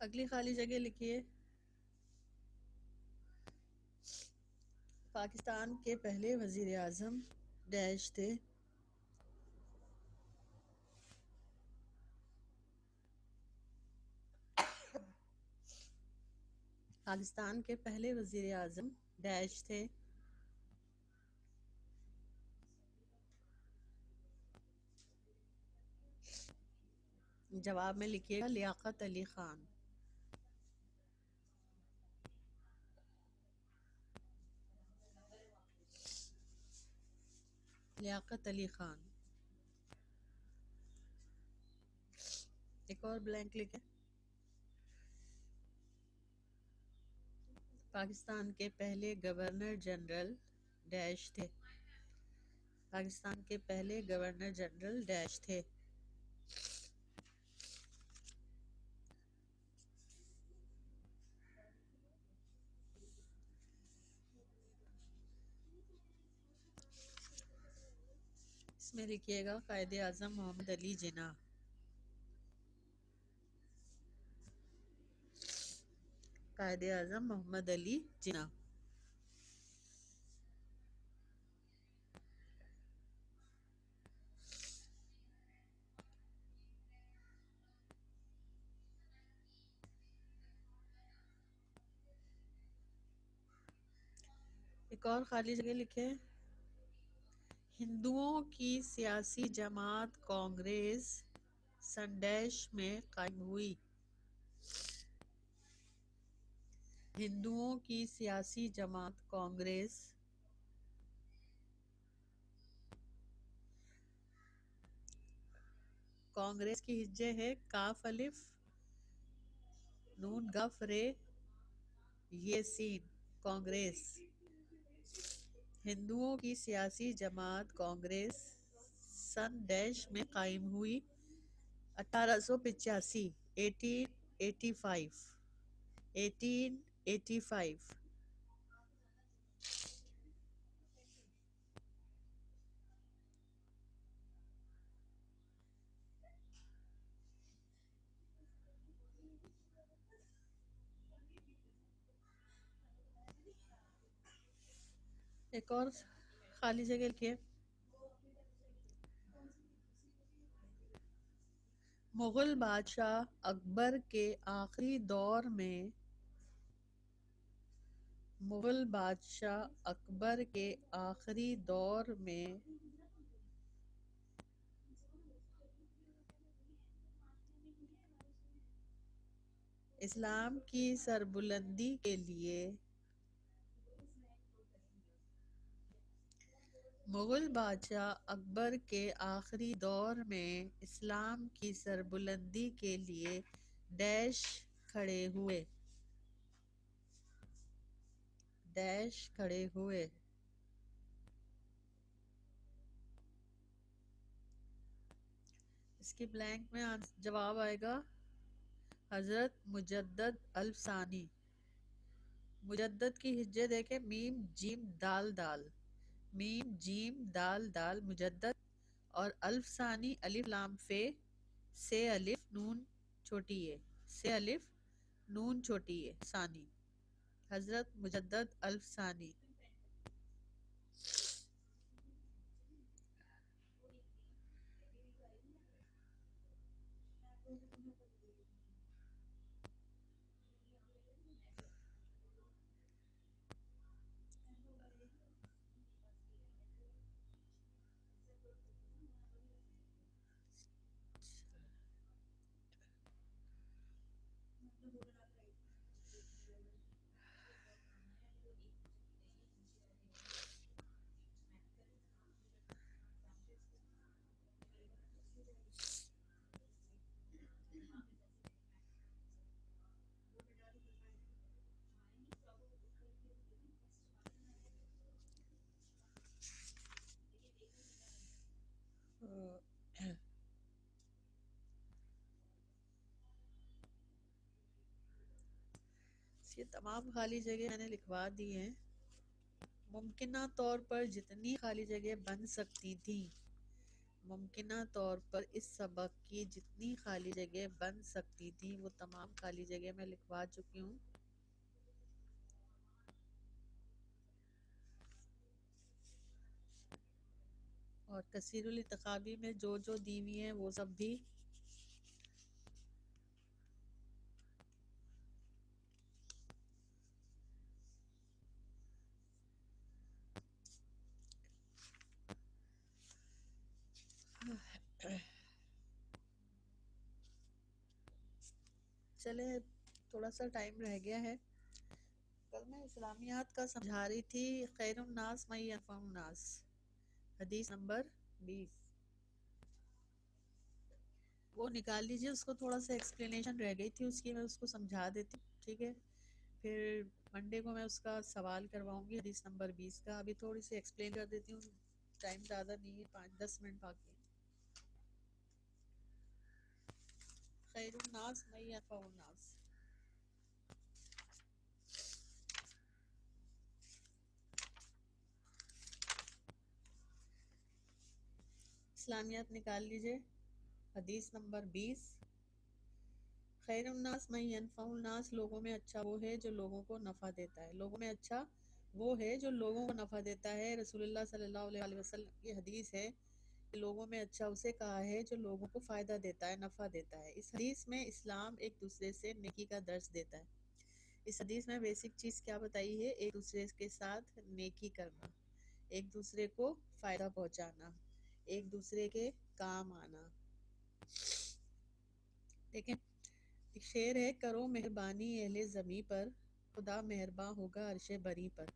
اگلی خالی جگہ لکھیے پاکستان کے پہلے وزیر اعظم ڈیش تھے. پاکستان کے پہلے وزیر اعظم ڈیش تھے. جواب میں لکھیے گا لیاقت علی خان. لیاقت علی خان. ایک اور بلینک لکھیں. پاکستان کے پہلے گورنر جنرل ڈیش تھے. پاکستان کے پہلے گورنر جنرل ڈیش تھے. اس میں لکھیے گا قائد اعظم محمد علی جناح. قائد اعظم محمد علی جناح. ایک اور خالی جگہ لکھیں. ہندوؤں کی سیاسی جماعت کانگریس سن ڈیش میں قائم ہوئی. ہندوؤں کی سیاسی جماعت کانگریس کانگریس کی ہجے ہے کاف الف نون گف رے یہ سین. کانگریس. ہندوؤں کی سیاسی جماعت کانگریس سن ڈیش میں قائم ہوئی 1885 1885 1885. ایک اور خالی جگہ لکھیے. مغل بادشاہ اکبر کے آخری دور میں مغل بادشاہ اکبر کے آخری دور میں اسلام کی سربلندی کے لیے مغل بادشاہ اکبر کے آخری دور میں اسلام کی سربلندی کے لیے ڈیش کھڑے ہوئے. ڈیش کھڑے ہوئے. اس کی بلینک میں جواب آئے گا حضرت مجدد الف ثانی. مجدد کی ہجے دیکھیں میم جیم دال دال. میم جیم دال دال مجدد. اور الف ثانی الف لام فے سے الف نون چھوٹی ہے سے الف نون چھوٹی ہے ثانی. حضرت مجدد الف ثانی. یہ تمام خالی جگہ میں نے لکھوا دی ہیں. ممکنہ طور پر جتنی خالی جگہ بن سکتی تھیں ممکنہ طور پر اس سبق کی جتنی خالی جگہ بن سکتی تھی وہ تمام خالی جگہ میں لکھوا چکی ہوں. اور کثیر الانتخابی میں جو دی ہوئی ہیں وہ سب بھی چلے. تھوڑا سا ٹائم رہ گیا ہے. کل میں اسلامیات کا سمجھا رہی تھی. خیر الناس من ینفع الناس، حدیث نمبر 20 وہ نکال لیجیے. اس کو تھوڑا سا ایکسپلینیشن رہ گئی تھی اس کی، میں اس کو سمجھا دیتی ہوں. ٹھیک ہے، پھر منڈے کو میں اس کا سوال کرواؤں گی حدیث نمبر 20 کا. ابھی تھوڑی سی ایکسپلین کر دیتی ہوں، ٹائم زیادہ نہیں ہے، 5-10 منٹ باقی. خیر الناس من ینفع الناس. اسلامیات نکال لیجیے. حدیث نمبر 20. خیر الناس من ینفع الناس، لوگوں میں اچھا وہ ہے جو لوگوں کو نفع دیتا ہے. لوگوں میں اچھا وہ ہے جو لوگوں کو نفع دیتا ہے. رسول اللہ صلی اللہ علیہ وسلم کی حدیث ہے کہ لوگوں میں اچھا اسے کہا ہے جو لوگوں کو فائدہ دیتا ہے، نفع دیتا ہے. اس حدیث میں اسلام ایک دوسرے سے نیکی کا درس دیتا ہے. اس حدیث میں بیسک چیز کیا بتائی ہے؟ ایک دوسرے کے ساتھ نیکی کرنا، ایک دوسرے کو فائدہ پہنچانا، ایک دوسرے کے کام آنا. دیکھیں، ایک شعر ہے، کرو مہربانی اہل زمیں پر، خدا مہرباں ہوگا عرش بری پر.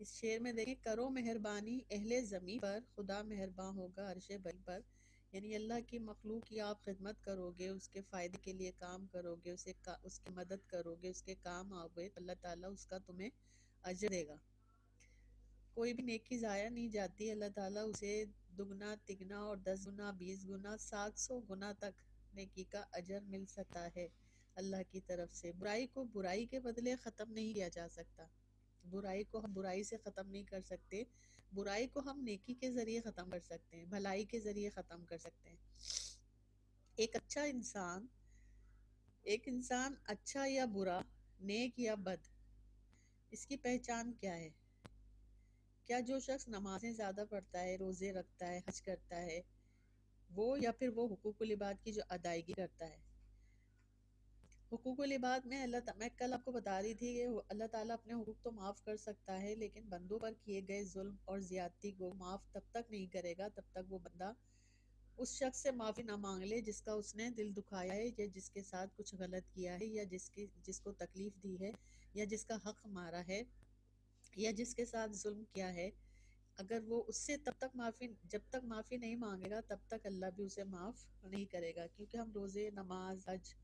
اس شعر میں دیکھیں، کرو مہربانی اہل زمیں پر، خدا مہرباں ہوگا عرش بری پر. یعنی اللہ کی مخلوق کی آپ خدمت کرو گے، اس کے فائدے کے لیے کام کرو گے، اس کی مدد کرو گے، اس کے کام آؤ گے، تو اللہ تعالیٰ اس کا تمہیں اجر دے گا. کوئی بھی نیکی ضائع نہیں جاتی. اللہ تعالیٰ اسے دگنا تگنا اور 10 گنا 20 گنا 700 گنا تک نیکی کا اجر مل سکتا ہے اللہ کی طرف سے. برائی کو برائی کے بدلے ختم نہیں کیا جا سکتا. برائی کو ہم برائی سے ختم نہیں کر سکتے. برائی کو ہم نیکی کے ذریعے ختم کر سکتے ہیں، بھلائی کے ذریعے ختم کر سکتے ہیں. ایک انسان اچھا یا برا، نیک یا بد، اس کی پہچان کیا ہے؟ کیا جو شخص نمازیں زیادہ پڑھتا ہے، روزے رکھتا ہے، حج کرتا ہے، وہ، یا پھر وہ حقوق العباد کی جو ادائیگی کرتا ہے؟ حقوق العباد میں میں کل آپ کو بتا رہی تھی کہ اللہ تعالیٰ اپنے حقوق تو معاف کر سکتا ہے، لیکن بندوں پر کیے گئے ظلم اور زیادتی کو معاف تب تک نہیں کرے گا تب تک وہ بندہ اس شخص سے معافی نہ مانگ لے جس کا اس نے دل دکھایا ہے، یا جس کے ساتھ کچھ غلط کیا ہے، یا جس کو تکلیف دی ہے، یا جس کا حق مارا ہے، یا جس کے ساتھ ظلم کیا ہے. اگر وہ اس سے جب تک معافی نہیں مانگے گا تب تک اللہ بھی اسے معاف نہیں کرے گا. کیونکہ ہم روزے، نماز، حج،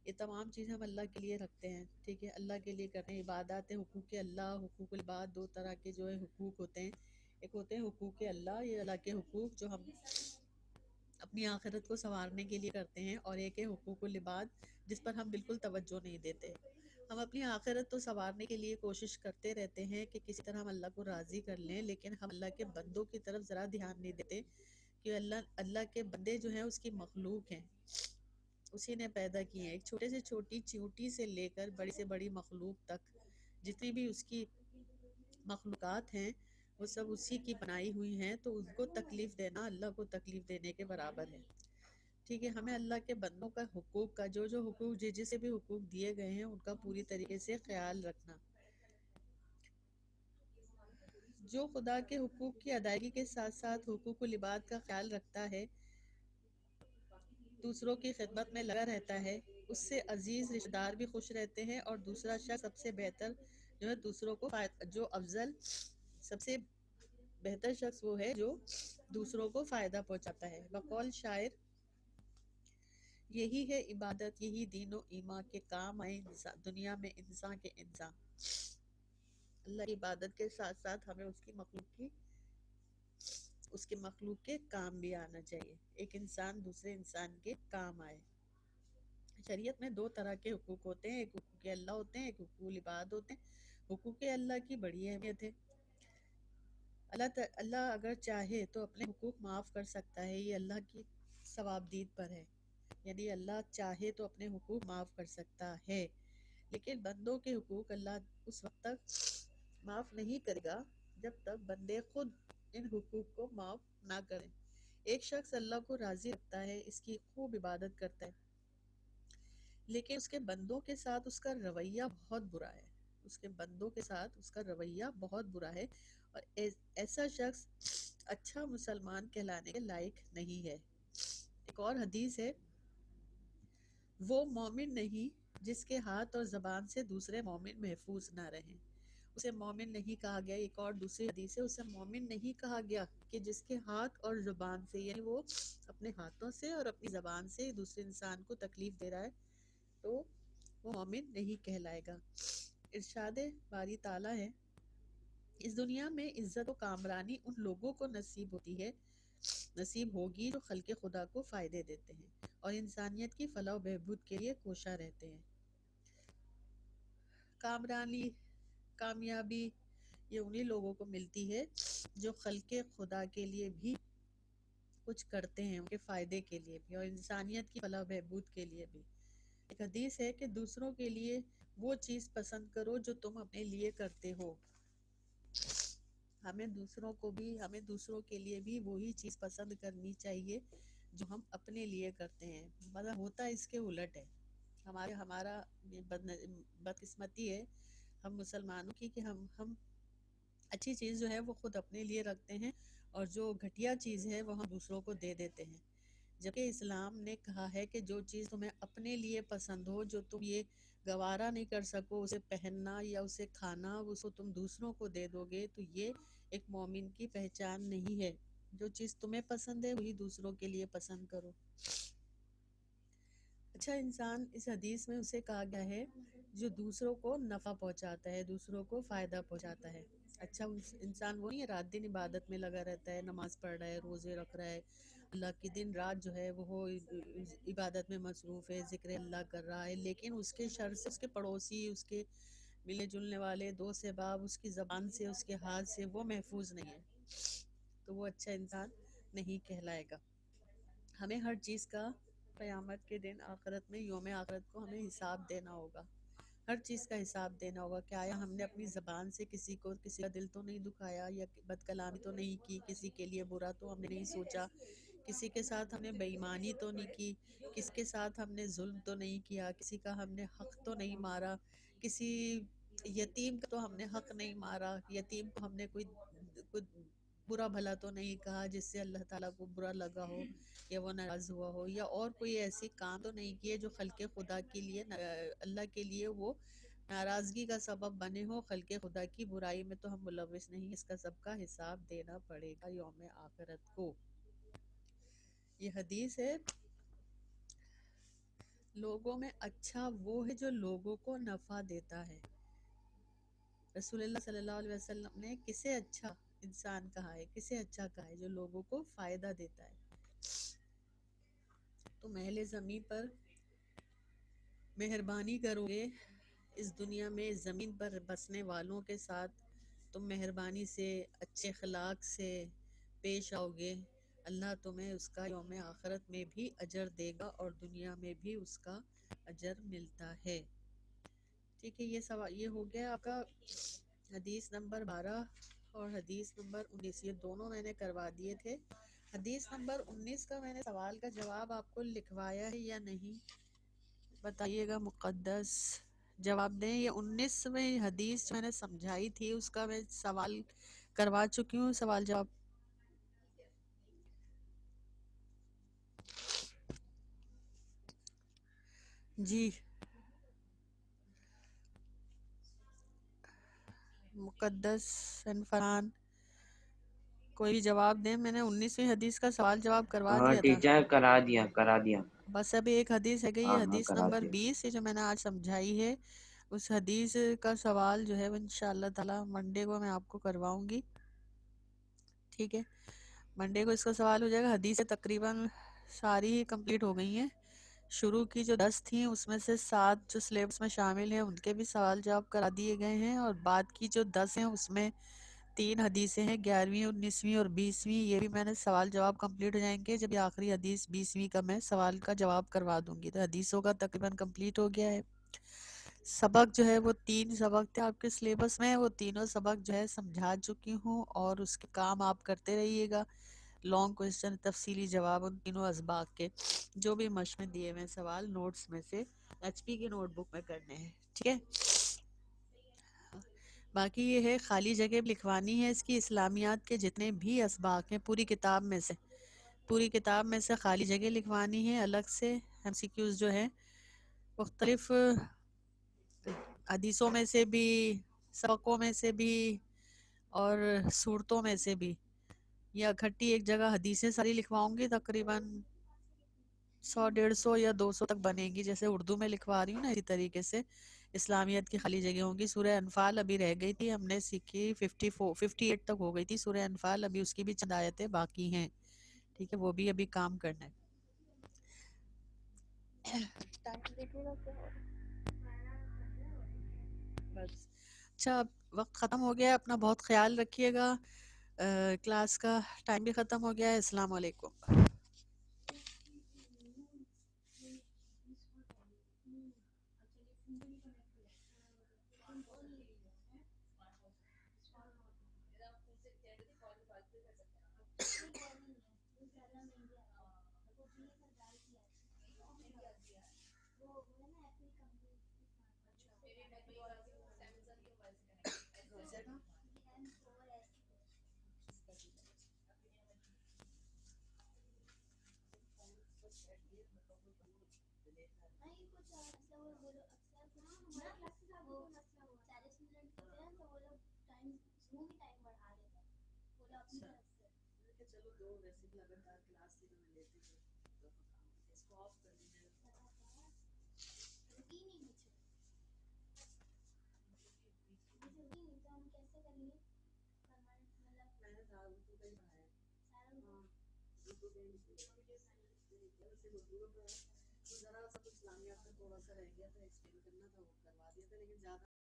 یہ تمام چیزیں ہم اللہ کے لیے رکھتے ہیں. ٹھیک ہے، اللہ کے لیے کرتے ہیں. عبادات ہیں، حقوق اللہ، حقوق العباد، دو طرح کے جو ہے حقوق ہوتے ہیں. ایک ہوتے ہیں حقوق اللہ، یہ اللہ کے حقوق جو ہم اپنی آخرت کو سنوارنے کے لیے کرتے ہیں، اور ایک ہے حقوق العباد جس پر ہم بالکل توجہ نہیں دیتے. ہم اپنی آخرت تو سنوارنے کے لیے کوشش کرتے رہتے ہیں کہ کسی طرح ہم اللہ کو راضی کر لیں، لیکن ہم اللہ کے بندوں کی طرف ذرا دھیان نہیں دیتے کہ اللہ کے بندے جو ہیں اس کی مخلوق ہیں، اسی نے پیدا کی ہیں. ایک چھوٹے سے چھوٹی چیونٹی سے لے کر بڑی سے بڑی مخلوق تک جتنی بھی اس کی مخلوقات ہیں وہ سب اسی کی بنائی ہوئی ہیں. تو ان کو تکلیف دینا اللہ کو تکلیف دینے کے برابر ہے. ٹھیک ہے، ہمیں اللہ کے بندوں کا حقوق کا جو حقوق جسے بھی حقوق دیے گئے ہیں ان کا پوری طریقے سے خیال رکھنا. جو خدا کے حقوق کی ادائیگی کے ساتھ ساتھ حقوق العباد کا خیال رکھتا ہے، دوسروں کی خدمت میں لگا رہتا ہے، اس سے عزیز رشتہ دار بھی خوش رہتے ہیں، اور دوسرا شخص سب سے بہتر جو ہے دوسروں کو جو افضل سب سے بہتر شخص وہ ہے جو دوسروں کو فائدہ پہنچاتا ہے. بقول شاعر، یہی ہے عبادت، یہی دین و ایمان کے کام آئے دنیا میں انسان کے انسان. اللہ کی عبادت کے ساتھ ساتھ ہمیں اس کی مخلوق کے کام بھی آنا چاہیے. ایک انسان دوسرے انسان کے کام آئے. شریعت میں دو طرح کے حقوق ہوتے ہیں، ایک حقوق اللہ ہوتے ہیں، ایک حقوق العباد ہوتے ہیں. حقوق اللہ کی بڑی اہمیت ہے. اللہ اگر چاہے تو اپنے حقوق معاف کر سکتا ہے، یہ اللہ کی ثوابدید پر ہے، یعنی اللہ چاہے تو اپنے حقوق معاف کر سکتا ہے، لیکن بندوں کے حقوق اللہ اس وقت تک معاف نہیں کرے گا جب تک بندے خود ان حقوق کو معاف نہ کریں۔ ایک شخص اللہ کو راضی رکھتا ہے، اس کی خوب عبادت کرتا ہے، لیکن اس کے بندوں کے ساتھ اس کا رویہ بہت برا ہے، اس کے بندوں کے ساتھ اس کا رویہ بہت برا ہے، اور ایسا شخص اچھا مسلمان کہلانے کے لائق نہیں ہے۔ ایک اور حدیث ہے، وہ مومن نہیں جس کے ہاتھ اور زبان سے دوسرے مومن محفوظ نہ رہیں، اسے مومن نہیں کہا گیا۔ ایک اور دوسری حدیث ہے، اسے مومن نہیں کہا گیا کہ جس کے ہاتھ اور زبان سے، یعنی وہ اپنے ہاتھوں سے اور اپنی زبان سے دوسرے انسان کو تکلیف دے رہا ہے تو وہ مومن نہیں کہلائے گا۔ ارشاد باری تعالیٰ ہے، اس دنیا میں عزت و کامرانی ان لوگوں کو نصیب ہوگی جو خلق خدا کو فائدے دیتے ہیں اور انسانیت کی فلاح و بہبود کے لیے کوشاں رہتے ہیں۔ کامرانی، کامیابی یہ انہی لوگوں کو ملتی ہے جو خلق خدا کے لیے بھی کچھ کرتے ہیں، ان کے فائدے کے لیے بھی اور انسانیت کی فلاح و بہبود کے لیے بھی۔ ایک حدیث ہے کہ دوسروں کے لیے وہ چیز پسند کرو جو تم اپنے لیے کرتے ہو۔ ہمیں دوسروں کے لیے بھی وہی چیز پسند کرنی چاہیے جو ہم اپنے لیے کرتے ہیں، مگر ہوتا اس کے الٹ ہے۔ ہمارا یہ بدقسمتی ہے ہم مسلمانوں کی کہ ہم اچھی چیز جو ہے وہ خود اپنے لیے رکھتے ہیں اور جو گھٹیا چیز ہے وہ ہم دوسروں کو دے دیتے ہیں، جبکہ اسلام نے کہا ہے کہ جو چیز تمہیں اپنے لیے پسند ہو، جو تم یہ گوارا نہیں کر سکو اسے پہننا یا اسے کھانا، اس کو تم دوسروں کو دے دو گے تو یہ ایک مومن کی پہچان نہیں ہے۔ جو چیز تمہیں پسند ہے وہی دوسروں کے لیے پسند کرو۔ اچھا انسان اس حدیث میں اسے کہا گیا ہے جو دوسروں کو نفع پہنچاتا ہے، دوسروں کو فائدہ پہنچاتا ہے۔ اچھا انسان وہ نہیں ہے رات دن عبادت میں لگا رہتا ہے، نماز پڑھ رہا ہے، روزے رکھ رہا ہے، اللہ کی دن رات جو ہے وہ عبادت میں مصروف ہے، ذکر اللہ کر رہا ہے، لیکن اس کے شر سے اس کے پڑوسی، اس کے ملنے جلنے والے، دوست احباب، اس کی زبان سے، اس کے ہاتھ سے وہ محفوظ نہیں ہے، تو وہ اچھا انسان نہیں کہلائے گا۔ ہمیں ہر چیز کا قیامت کے دن آخرت میں، یوم آخرت کو ہمیں حساب دینا ہوگا، ہر چیز کا حساب دینا ہوگا کہ آیا ہم نے اپنی زبان سے کسی کا دل تو نہیں دکھایا، یا بد کلامی تو نہیں کی، کسی کے لیے برا تو ہم نے نہیں سوچا، کسی کے ساتھ ہم نے بے ایمانی تو نہیں کی، کس کے ساتھ ہم نے ظلم تو نہیں کیا، کسی کا ہم نے حق تو نہیں مارا، کسی یتیم کا تو ہم نے حق نہیں مارا، یتیم کو ہم نے کوئی برا بھلا تو نہیں کہا جس سے اللہ تعالیٰ کو برا لگا ہو یا وہ ناراض ہوا ہو، یا اور کوئی ایسی کام تو نہیں کیے جو خلق خدا کے لیے، اللہ کے لیے وہ ناراضگی کا سبب بنے ہو۔ خلق خدا کی برائی میں تو ہم ملوث نہیں، اس کا سب کا حساب دینا پڑے گا یوم آخرت کو۔ یہ حدیث ہے، لوگوں میں اچھا وہ ہے جو لوگوں کو نفع دیتا ہے۔ رسول اللہ صلی اللہ علیہ وسلم نے کسے اچھا انسان کہا ہے، کسے اچھا کہا ہے؟ جو لوگوں کو فائدہ دیتا ہے۔ تم اہل زمین پر مہربانی کرو گے، اس دنیا میں زمین پر بسنے والوں کے ساتھ تم مہربانی سے، اچھے اخلاق سے پیش آؤ گے، اللہ تمہیں اس کا یوم آخرت میں بھی اجر دے گا اور دنیا میں بھی اس کا اجر ملتا ہے۔ ٹھیک ہے، یہ ہو گیا آپ کا حدیث نمبر 12 اور حدیث نمبر 19، یہ دونوں میں نے کروا دیے تھے۔ حدیث نمبر 19 کا میں نے سوال کا جواب آپ کو لکھوایا ہے یا نہیں بتائیے گا، مقدس جواب دیں۔ یہ 19ویں حدیث میں نے سمجھائی تھی اس کا میں سوال کروا چکی ہوں، سوال جواب۔ جی مقدس فرحان کوئی جواب دیں، میں نے 19ویں حدیث کا سوال جواب کروا ہاں دیا تھا۔ ٹیچر کرا دیا۔ بس ابھی ایک حدیث ہے گئی، یہ ہاں حدیث کرا نمبر دیا۔ 20 جو میں نے آج سمجھائی ہے، اس حدیث کا سوال جو ہے وہ انشاءاللہ تعالی منڈے کو میں آپ کو کرواؤں گی، ٹھیک ہے؟ منڈے کو اس کا سوال ہو جائے گا۔ حدیثیں تقریباً ساری ہی کمپلیٹ ہو گئی ہیں، شروع کی جو 10 تھیں اس میں سے 7 جو سلیبس میں شامل ہیں ان کے بھی سوال جواب کرا دیے گئے ہیں، اور بعد کی جو 10 ہیں اس میں 3 حدیثیں ہیں، 11ویں 19ویں اور 20ویں. یہ بھی میں نے سوال جواب کمپلیٹ ہو جائیں گے جب یہ آخری حدیث 20ویں کا میں سوال کا جواب کروا دوں گی. تو حدیثوں کا تقریباً کمپلیٹ ہو گیا ہے. سبق جو ہے وہ 3 سبق تھے آپ کے سلیبس میں، وہ تینوں سبق جو ہے سمجھا چکی ہوں، اور اس کے کام آپ کرتے رہیے گا. لانگ کویسچن، تفصیلی جواب ان تینوں اسباق کے، جو بھی مشق میں دیے ہوئے سوال نوٹس میں سے ایچ پی کی نوٹ بک میں کرنے ہیں. ٹھیک ہے. باقی یہ ہے خالی جگہ لکھوانی ہے اس کی. اسلامیات کے جتنے بھی اسباق ہیں پوری کتاب میں سے خالی جگہ لکھوانی ہے الگ سے. ایم سی کیوز جو ہے مختلف حدیثوں میں سے بھی، سبقوں میں سے بھی، اور صورتوں میں سے بھی، یا اکٹھی ایک جگہ حدیثیں ساری لکھواؤں گی. تقریباً 100 150 یا 200 تک بنے گی. جیسے اردو میں لکھوا رہی ہوں نا، اسی طریقے سے اسلامیت کی خالی جگہ ہوں گی. سورہ انفال ابھی رہ گئی تھی، ہم نے سیکھی 58 تک ہو گئی تھی سورہ انفال. ابھی اس کی بھی چند آیتیں باقی ہیں. ٹھیک ہے، وہ بھی ابھی کام کرنا ہے. بس اچھا، اب وقت ختم ہو گیا ہے. اپنا بہت خیال رکھیے گا. کلاس کا ٹائم بھی ختم ہو گیا ہے. السلام علیکم.